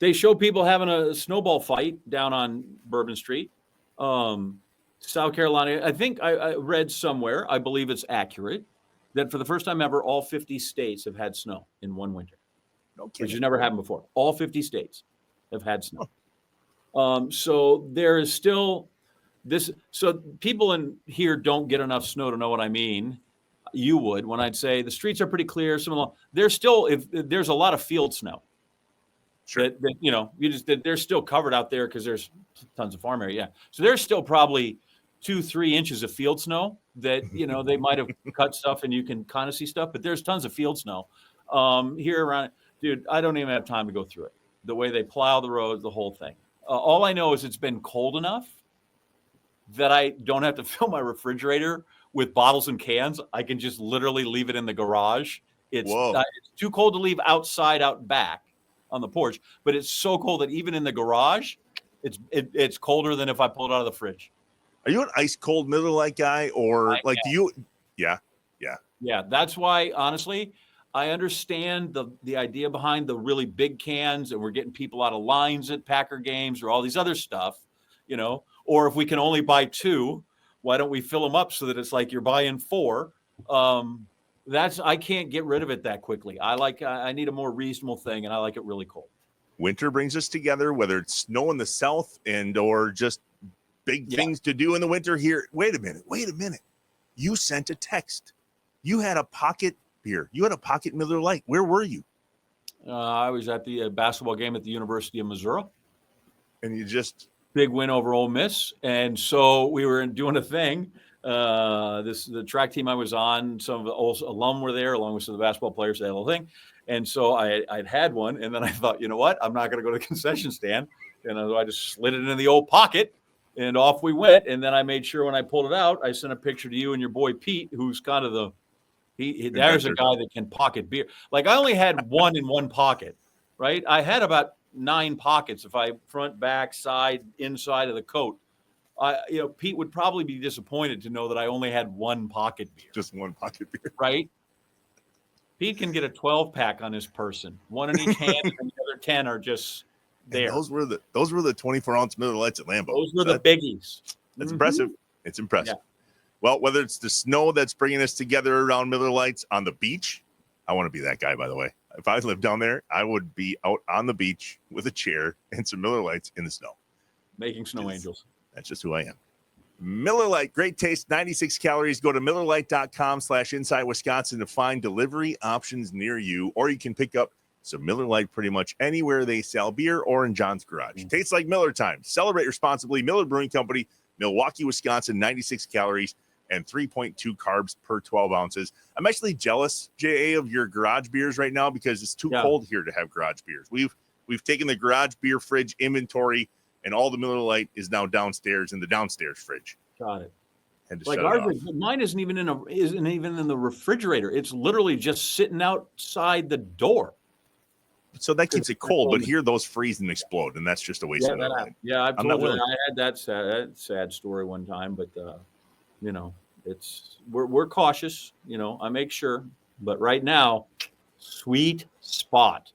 They show people having a snowball fight down on Bourbon Street. South Carolina, I think I read somewhere, I believe it's accurate, that for the first time ever, all 50 states have had snow in one winter, which has never happened before. All 50 states have had snow. So there is still this. So people in here don't get enough snow to know what I mean. You would when I'd say the streets are pretty clear. There's still, if there's a lot of field snow. Sure. That they're still covered out there because there's tons of farm area. Yeah. So there's still probably 2-3 inches of field snow that, they might have cut stuff and you can kind of see stuff, but there's tons of field snow here around. Dude, I don't even have time to go through it. The way they plow the roads, the whole thing. All I know is it's been cold enough that I don't have to fill my refrigerator with bottles and cans. I can just literally leave it in the garage. It's too cold to leave outside, out back on the porch, but it's so cold that even in the garage, it's colder than if I pulled it out of the fridge. Are you an ice cold Miller Lite guy, or do you? Yeah. That's why, honestly, I understand the idea behind the really big cans, and we're getting people out of lines at Packer games or all these other stuff, Or if we can only buy 2, why don't we fill them up so that it's like you're buying 4? I can't get rid of it that quickly. I need a more reasonable thing, and I like it really cold. Winter brings us together, whether it's snow in the south or just big things to do in the winter here. Wait a minute. You sent a text. You had a pocket beer. You had a pocket Miller Lite. Where were you? I was at the basketball game at the University of Missouri. And you just... Big win over Ole Miss. And so we were doing a thing. The track team I was on, some of the old alum were there, along with some of the basketball players, that whole thing. And so I'd had one, and then I thought, you know what? I'm not going to go to the concession stand. And I just slid it in the old pocket, and off we went. And then I made sure when I pulled it out, I sent a picture to you and your boy Pete, who's kind of there's a guy that can pocket beer. Like I only had one in one pocket, right? I had about 9 pockets if I front, back, side, inside of the coat. Pete would probably be disappointed to know that I only had one pocket beer. Just one pocket beer. Right? Pete can get a 12-pack on his person. One in each hand, and the other 10 are just there. And those were the 24-ounce Miller Lites at Lambeau. Those were the biggies. That's impressive. It's impressive. Yeah. Well, whether it's the snow that's bringing us together around Miller Lites on the beach, I want to be that guy, by the way. If I lived down there, I would be out on the beach with a chair and some Miller Lites in the snow. Making snow angels. That's just who I am. Miller Lite, great taste, 96 calories. Go to MillerLite.com/Inside Wisconsin to find delivery options near you, or you can pick up some Miller Lite pretty much anywhere they sell beer or in John's Garage. Tastes like Miller time. Celebrate responsibly. Miller Brewing Company, Milwaukee, Wisconsin, 96 calories and 3.2 carbs per 12 ounces. I'm actually jealous, JA, of your garage beers right now because it's too cold here to have garage beers. We've taken the garage beer fridge inventory, and all the Miller Lite is now downstairs in the downstairs fridge. Got it. Had to like shut ours, it off. mine isn't even in the refrigerator. It's literally just sitting outside the door. So that keeps it cold, but here those freeze and explode, and that's just a waste of time. Yeah, I've told you I had that sad story one time, but we're cautious. I make sure, but right now, sweet spot.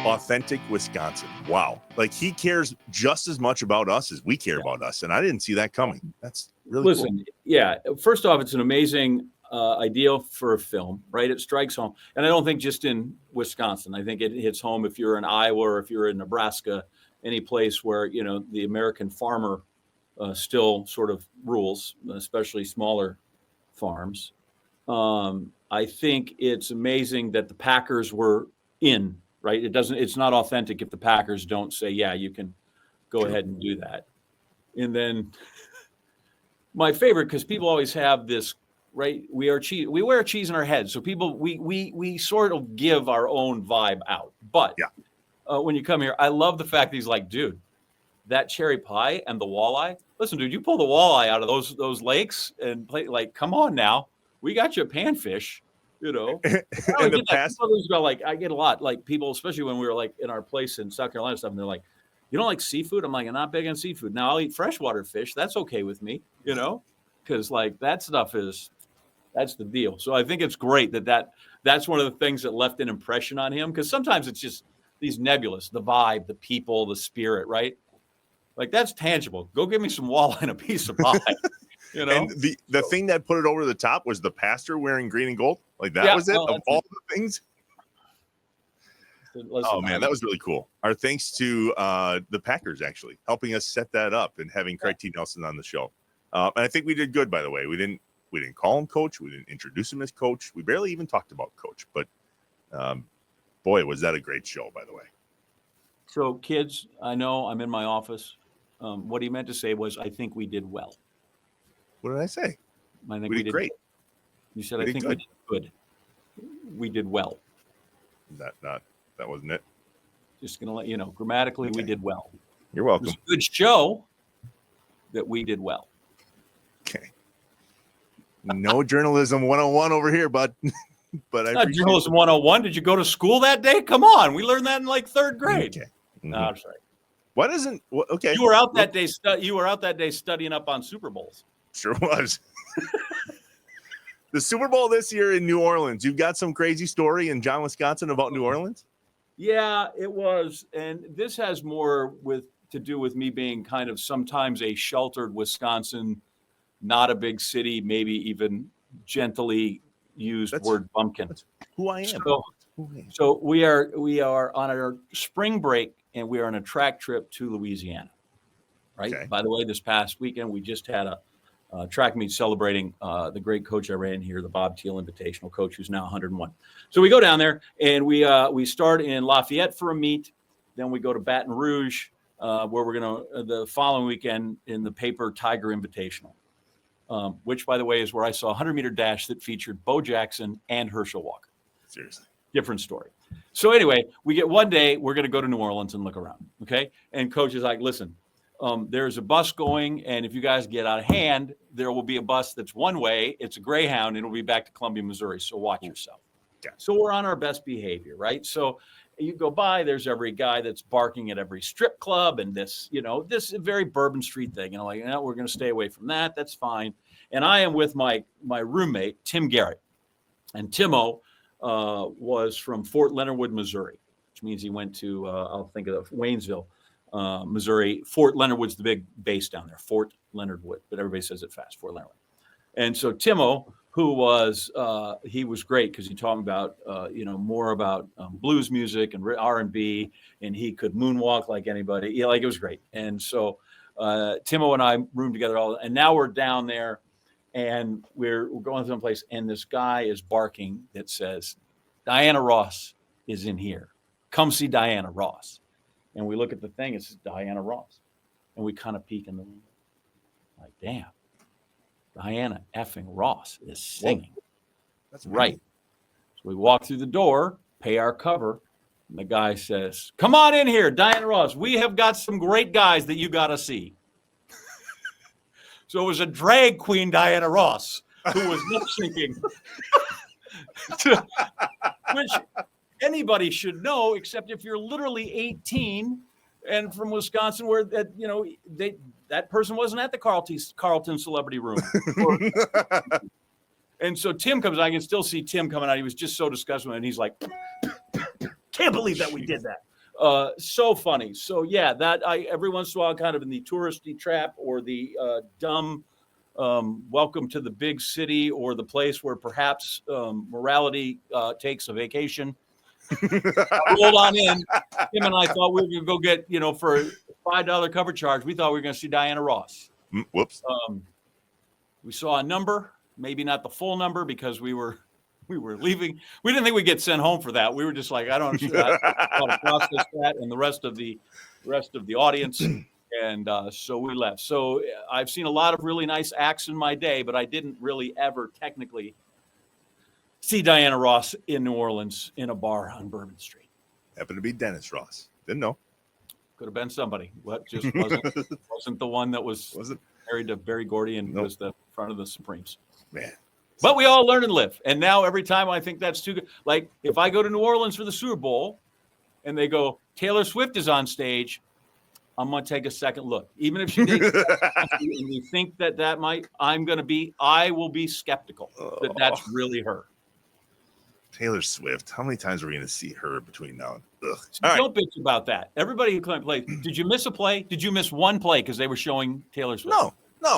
Authentic Wisconsin. Wow. Like he cares just as much about us as we care about us. And I didn't see that coming. That's really cool. Yeah. First off, it's an amazing idea for a film, right? It strikes home. And I don't think just in Wisconsin. I think it hits home if you're in Iowa or if you're in Nebraska, any place where, the American farmer still sort of rules, especially smaller farms. I think it's amazing that the Packers were in. Right. It's not authentic if the Packers don't say, yeah, you can go ahead and do that. And then my favorite, because people always have this, right? We wear cheese in our heads. So people, we sort of give our own vibe out. But when you come here, I love the fact that he's like, dude, that cherry pie and the walleye. Listen, dude, you pull the walleye out of those lakes and play, like, come on now, we got you a panfish, you know. In the past, Like, I get a lot, like, people, especially when we were like in our place in South Carolina and stuff, and they're like, you don't like seafood? I'm like, I'm not big on seafood. Now I'll eat freshwater fish. That's okay with me, you know, because like that stuff that's the deal. So I think it's great that's one of the things that left an impression on him, because sometimes it's just these nebulous, the vibe, the people, the spirit, right? Like, that's tangible. Go give me some walleye and a piece of pie. You know? And the thing that put it over the top was the pastor wearing green and gold. Like, that was it, of all the things. Listen, oh man, that was really cool. Our thanks to the Packers actually helping us set that up and having Craig T. Nelson on the show. And I think we did good, by the way. We didn't call him coach. We didn't introduce him as coach. We barely even talked about coach. But boy, was that a great show, by the way. So, kids, I know I'm in my office. What he meant to say was, I think we did well. What did I say? I think we did great. You said, I think we did good. We did well. That wasn't it. Just going to let you know, grammatically, we did well. You're welcome. It was a good show that we did well. Okay. No journalism 101 over here, bud. But Not journalism 101. Did you go to school that day? Come on. We learned that in like third grade. Okay. Mm-hmm. No, I'm sorry. What isn't okay? You were out that day. You were out that day studying up on Super Bowls. Sure was. The Super Bowl this year in New Orleans. You've got some crazy story in John, Wisconsin about New Orleans? Yeah, it was. And this has more to do with me being kind of sometimes a sheltered Wisconsin, not a big city, maybe even gently used word bumpkin. That's who I am. So we are on our spring break, and we are on a track trip to Louisiana. Right. Okay. By the way, this past weekend we just had a track meet celebrating the great coach I ran here, the Bob Thiel Invitational coach, who's now 101. So we go down there, and we start in Lafayette for a meet. Then we go to Baton Rouge, where we're going to the following weekend in the Paper Tiger Invitational, which, by the way, is where I saw a 100-meter dash that featured Bo Jackson and Herschel Walker. Seriously. Different story. So anyway, we get one day, we're going to go to New Orleans and look around. Okay. And coach is like, listen, there's a bus going, and if you guys get out of hand, there will be a bus that's one way. It's a Greyhound, and it'll be back to Columbia, Missouri. So watch yourself. Yeah. So we're on our best behavior, right? So you go by, there's every guy that's barking at every strip club, and this very Bourbon Street thing. Like, we're going to stay away from that. That's fine. And I am with my roommate, Tim Garrett. And Timo was from Fort Leonard Wood, Missouri, which means he went to, I'll think of Waynesville, Missouri. Fort Leonard Wood's the big base down there, Fort Leonard Wood, but everybody says it fast, Fort Leonard Wood. And so Timo, who was, he was great because he taught me about, more about blues music and R&B, and he could moonwalk like anybody. Yeah, like, it was great. And so Timo and I roomed together and now we're down there, and we're going someplace, and this guy is barking that says, Diana Ross is in here. Come see Diana Ross. And we look at the thing, it says Diana Ross. And we kind of peek in the window. Like, damn, Diana effing Ross is singing. That's right. So we walk through the door, pay our cover, and the guy says, come on in here, Diana Ross. We have got some great guys that you got to see. So it was a drag queen, Diana Ross, who was lip syncing, which anybody should know, except if you're literally 18 and from Wisconsin, where that person wasn't at the Carlton Celebrity Room. And so Tim comes out. I can still see Tim coming out. He was just so disgusted, and he's like, can't believe that we did that. So funny. So yeah, every once in a while, kind of in the touristy trap or the dumb welcome to the big city, or the place where perhaps morality takes a vacation. Rolled on in. Tim and I thought we were going to go get, for a $5 cover charge, we thought we were going to see Diana Ross. Whoops. We saw a number, maybe not the full number, because we were leaving. We didn't think we'd get sent home for that. We were just like, I don't know how to process that, and the rest of the audience. And so we left. So I've seen a lot of really nice acts in my day, but I didn't really ever technically see Diana Ross in New Orleans in a bar on Bourbon Street. Happened to be Dennis Ross. Didn't know. Could have been somebody. What just wasn't the one that was married to Berry Gordy and was the front of the Supremes. Man. But we all learn and live. And now every time I think that's too good. Like if I go to New Orleans for the Super Bowl and they go, Taylor Swift is on stage, I'm going to take a second look. Even if she did, and you think that might, I will be skeptical that that's really her. Taylor Swift. How many times are we going to see her between now and Don't bitch about that. Everybody who plays. Did you miss a play? Did you miss one play because they were showing Taylor Swift? No.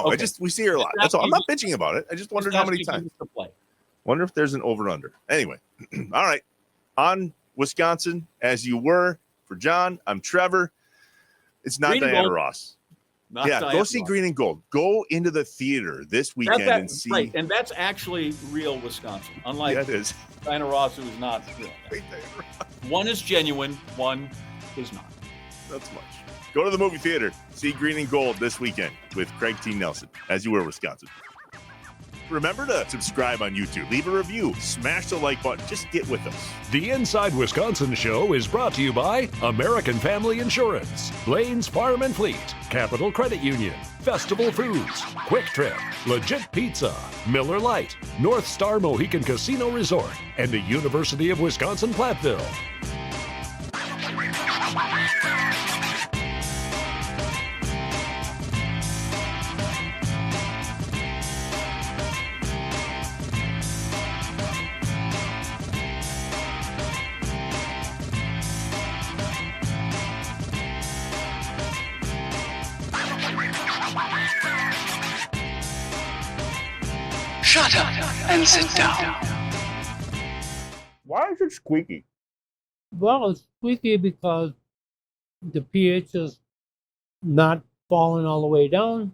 Okay. We see her a lot. That's all. I'm not bitching about it. I just wondered how many times. Wonder if there's an over/under. Anyway, all right. On Wisconsin, as you were for John, I'm Trevor. It's not Green Diana Gold. Ross. Not yeah, Diana go see Ross. Green and Gold. Go into the theater this weekend and see. Right, and that's actually real Wisconsin. Unlike it is. Diana Ross, who is not real. One is genuine, one is not. That's much. Go to the movie theater. See Green and Gold this weekend with Craig T. Nelson, as you were Wisconsin. Remember to subscribe on YouTube. Leave a review. Smash the like button. Just get with us. The Inside Wisconsin Show is brought to you by American Family Insurance, Blaine's Farm and Fleet, Capital Credit Union, Festival Foods, Quick Trip, Legit Pizza, Miller Lite, North Star Mohican Casino Resort, and the University of Wisconsin-Platteville. Shut up and sit down. Why is it squeaky? Well, it's squeaky because the pH is not falling all the way down,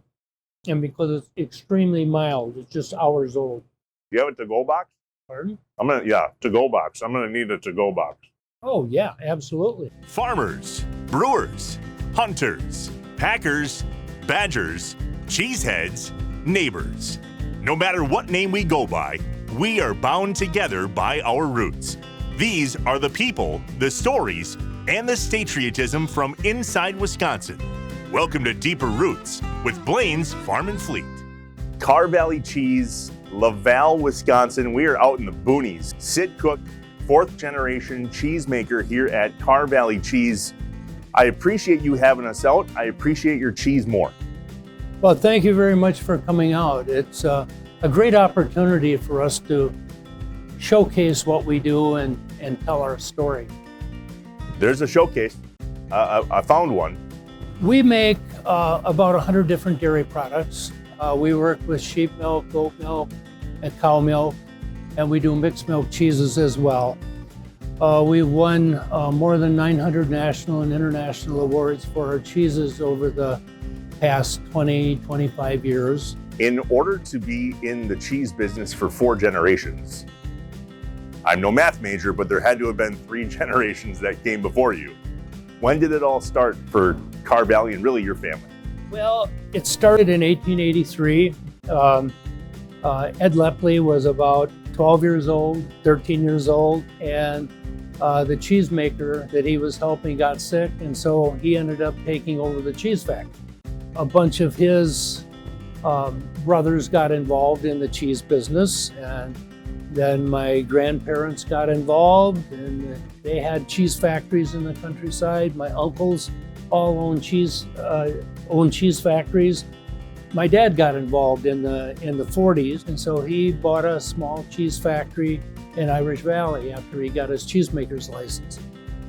and because it's extremely mild. It's just hours old. You have a to-go box? Pardon? To-go box. I'm gonna need a to-go box. Oh, yeah, absolutely. Farmers, brewers, hunters, packers, badgers, cheeseheads, neighbors. No matter what name we go by, we are bound together by our roots. These are the people, the stories, and the statriotism from inside Wisconsin. Welcome to Deeper Roots with Blaine's Farm and Fleet. Carr Valley Cheese, Laval, Wisconsin. We are out in the boonies. Sid Cook, 4th generation cheesemaker here at Carr Valley Cheese. I appreciate you having us out. I appreciate your cheese more. Well, thank you very much for coming out. It's a great opportunity for us to showcase what we do and tell our story. There's a showcase. I found one. We make about 100 different dairy products. We work with sheep milk, goat milk, and cow milk, and we do mixed milk cheeses as well. We've won more than 900 national and international awards for our cheeses over the past 20, 25 years. In order to be in the cheese business for 4 generations, I'm no math major, but there had to have been 3 generations that came before you. When did it all start for Carr Valley and really your family? Well, it started in 1883. Ed Lepley was about 12 years old, 13 years old, and the cheesemaker that he was helping got sick, and so he ended up taking over the cheese factory. A bunch of his brothers got involved in the cheese business, and then my grandparents got involved, and they had cheese factories in the countryside. My uncles all owned cheese factories. My dad got involved in the 40s, and so he bought a small cheese factory in Irish Valley after he got his cheesemaker's license.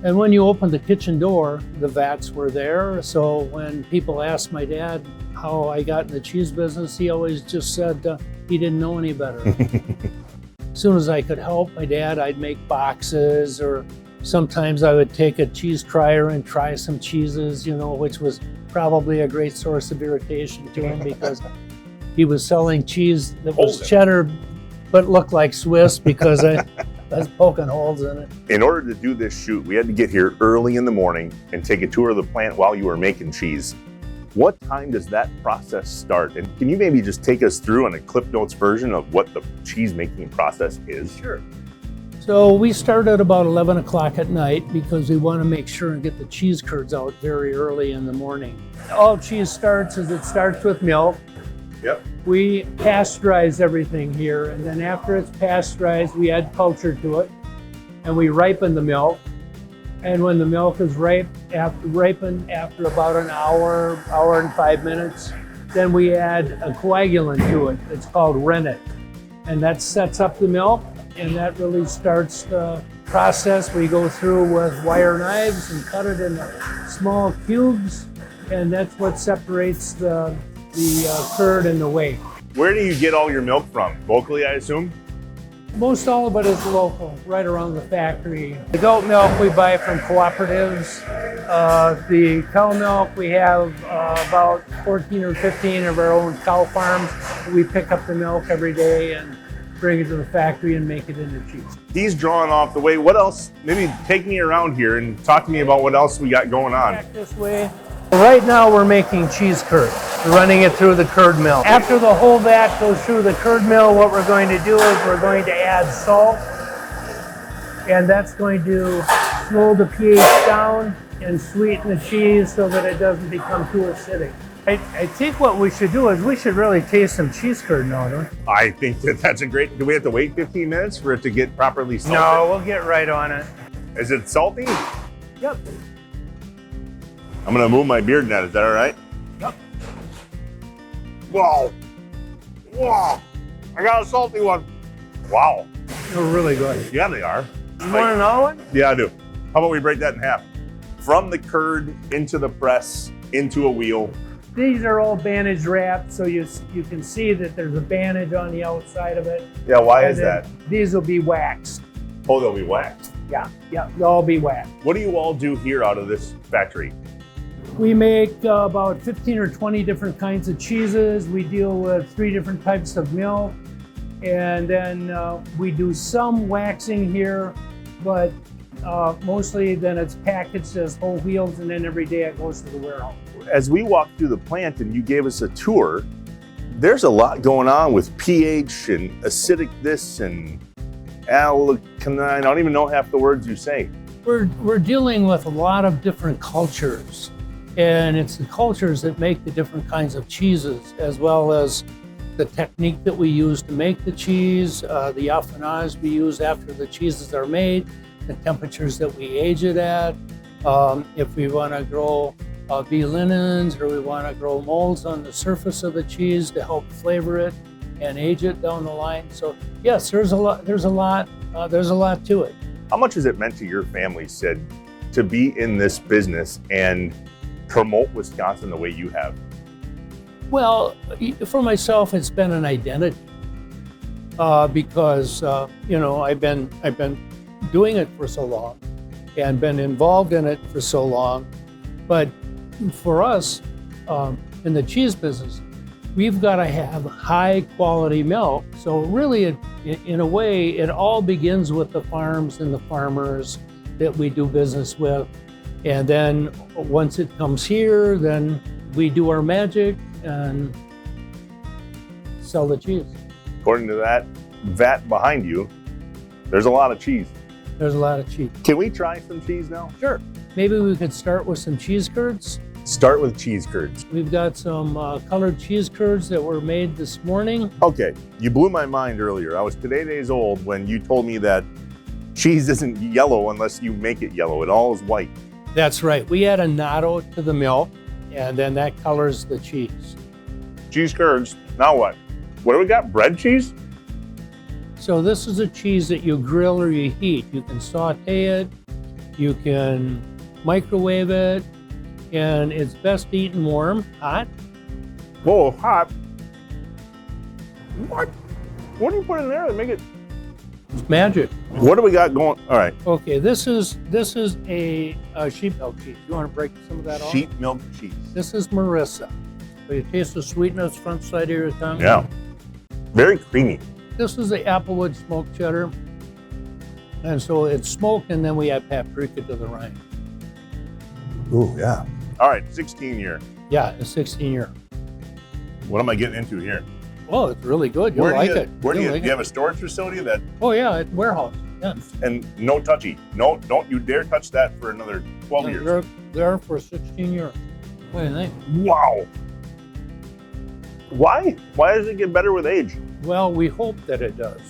And when you opened the kitchen door, the vats were there. So when people asked my dad how I got in the cheese business, he always just said he didn't know any better. As soon as I could help my dad, I'd make boxes, or sometimes I would take a cheese trier and try some cheeses, which was probably a great source of irritation to him because he was selling cheese that was cheddar but looked like Swiss because I was poking holes in it. In order to do this shoot, we had to get here early in the morning and take a tour of the plant while you were making cheese. What time does that process start? And can you maybe just take us through on a Clip Notes version of what the cheese making process is? Sure. So we start at about 11 o'clock at night because we want to make sure and get the cheese curds out very early in the morning. All cheese starts is it starts with milk. Yep. We pasteurize everything here, and then after it's pasteurized, we add culture to it, and we ripen the milk. And when the milk is ripened after about an hour, hour and 5 minutes, then we add a coagulant to it. It's called rennet, and that sets up the milk, and that really starts the process. We go through with wire knives and cut it into small cubes, and that's what separates the curd and the whey. Where do you get all your milk from? Locally, I assume? Most all of it is local, right around the factory. The goat milk we buy from cooperatives. The cow milk, we have about 14 or 15 of our own cow farms. We pick up the milk every day and bring it to the factory and make it into cheese. He's drawing off the way. What else? Maybe take me around here and talk to me about what else we got going on. Back this way. Right now we're making cheese curd. We're running it through the curd mill. After the whole vat goes through the curd mill, what we're going to do is we're going to add salt, and that's going to slow the pH down and sweeten the cheese so that it doesn't become too acidic. I think what we should do is we should really taste some cheese curd now, don't we? I think that's a great. Do we have to wait 15 minutes for it to get properly salted? No, we'll get right on it. Is it salty? Yep. I'm gonna move my beard net. Is that all right? Yep. Whoa. Whoa. I got a salty one. Wow. They're really good. Yeah, they are. You want another one? Yeah, I do. How about we break that in half? From the curd into the press, into a wheel. These are all bandage wrapped, so you can see that there's a bandage on the outside of it. Yeah, why And is then that? These will be waxed. Oh, they'll be waxed. Yeah, they'll all be waxed. What do you all do here out of this factory? We make about 15 or 20 different kinds of cheeses. We deal with 3 different types of milk. And then we do some waxing here, but mostly then it's packaged as whole wheels, and then every day it goes to the warehouse. As we walked through the plant and you gave us a tour, there's a lot going on with pH and acidic this and alkaline. I don't even know half the words you say. We're dealing with a lot of different cultures, and it's the cultures that make the different kinds of cheeses, as well as the technique that we use to make the cheese, the affinage we use after the cheeses are made, the temperatures that we age it at. If we want to grow bee linens, or we want to grow molds on the surface of the cheese to help flavor it and age it down the line. So yes, there's a lot to it. How much has it meant to your family, Sid, to be in this business and promote Wisconsin the way you have? Well, for myself, it's been an identity because I've been doing it for so long and been involved in it for so long. But for us in the cheese business, we've got to have high quality milk. So really, in a way, it all begins with the farms and the farmers that we do business with. And then once it comes here, then we do our magic and sell the cheese. According to that vat behind you, there's a lot of cheese. There's a lot of cheese. Can we try some cheese now? Sure. Maybe we could start with some cheese curds. Start with cheese curds. We've got some colored cheese curds that were made this morning. Okay, you blew my mind earlier. I was today days old when you told me that cheese isn't yellow unless you make it yellow. It all is white. That's right. We add annatto to the milk, and then that colors the cheese. Cheese curds. Now what? What do we got? Bread cheese? So this is a cheese that you grill or you heat. You can saute it, you can microwave it, and it's best eaten warm, hot. Whoa, hot. What? What do you put in there to make it? It's magic. What do we got going? All right. Okay, this is a sheep milk cheese. You want to break some of that off? Sheep milk cheese. This is Marissa. So you taste the sweetness front side of your tongue. Yeah. Very creamy. This is the Applewood smoked cheddar. And so it's smoked, and then we add paprika to the rind. Ooh, yeah. All right, 16 year. Yeah, a 16-year. What am I getting into here? Oh, it's really good. You'll like it. Where do You'll you like do you it. have a storage facility that? Oh, yeah, it's warehouse. Yeah. And no touchy. No, don't you dare touch that for another 12 years. They're there for 16 years. What do you think? Wow. Why? Why does it get better with age? Well, we hope that it does.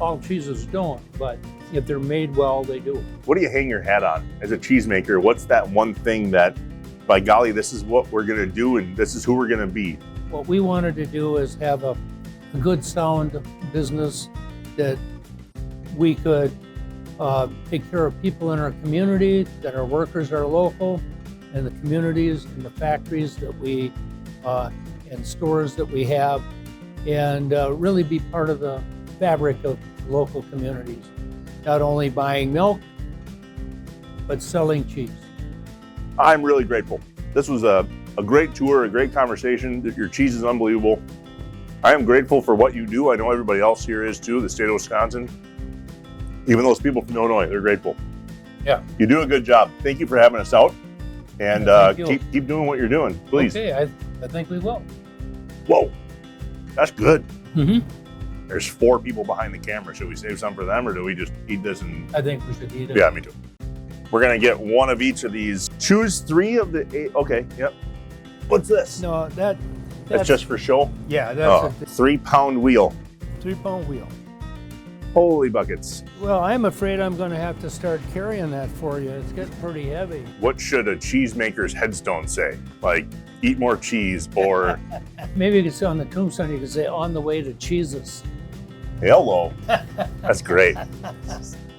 All cheeses don't, but if they're made well, they do. What do you hang your hat on as a cheesemaker? What's that one thing that, by golly, this is what we're going to do and this is who we're going to be? What we wanted to do is have a good sound business that we could take care of people in our community, that our workers are local, and the communities and the factories that we and stores that we have, and really be part of the fabric of local communities. Not only buying milk, but selling cheese. I'm really grateful. This was a great tour, a great conversation. Your cheese is unbelievable. I am grateful for what you do. I know everybody else here is too, the state of Wisconsin. Even those people from Illinois, they're grateful. Yeah. You do a good job. Thank you for having us out. And Thank you. keep doing what you're doing, please. Okay, I think we will. Whoa, that's good. Mm-hmm. There's 4 people behind the camera. Should we save some for them or do we just eat this and... I think we should eat it. Yeah, me too. We're going to get one of each of these. Choose 3 of the 8. Okay, yep. What's this? No, that's Just for show? yeah, that's a 3-pound wheel. 3-pound wheel. Holy buckets. Well, I'm afraid I'm going to have to start carrying that for you. It's getting pretty heavy. What should a cheesemaker's headstone say? Like, eat more cheese or Maybe you could say on the tombstone, you could say, on the way to Jesus. hello. That's great.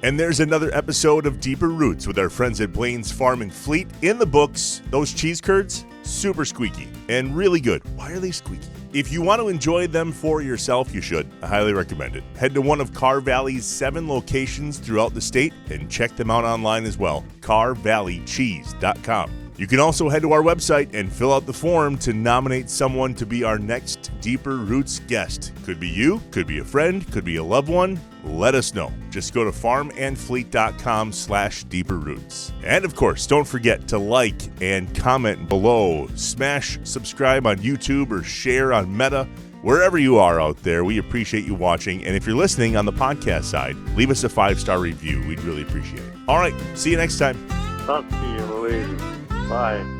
And there's another episode of Deeper Roots with our friends at Blaine's Farm and Fleet. In the books, those cheese curds, super squeaky and really good. Why are they squeaky? If you want to enjoy them for yourself, you should. I highly recommend it. Head to one of Car Valley's 7 locations throughout the state and check them out online as well. CarValleyCheese.com. You can also head to our website and fill out the form to nominate someone to be our next Deeper Roots guest. Could be you, could be a friend, could be a loved one. Let us know. Just go to farmandfleet.com/deeperroots. And of course, don't forget to like and comment below. Smash subscribe on YouTube or share on Meta. Wherever you are out there, we appreciate you watching. And if you're listening on the podcast side, leave us a 5-star review. We'd really appreciate it. All right, see you next time. Talk to you later. Bye.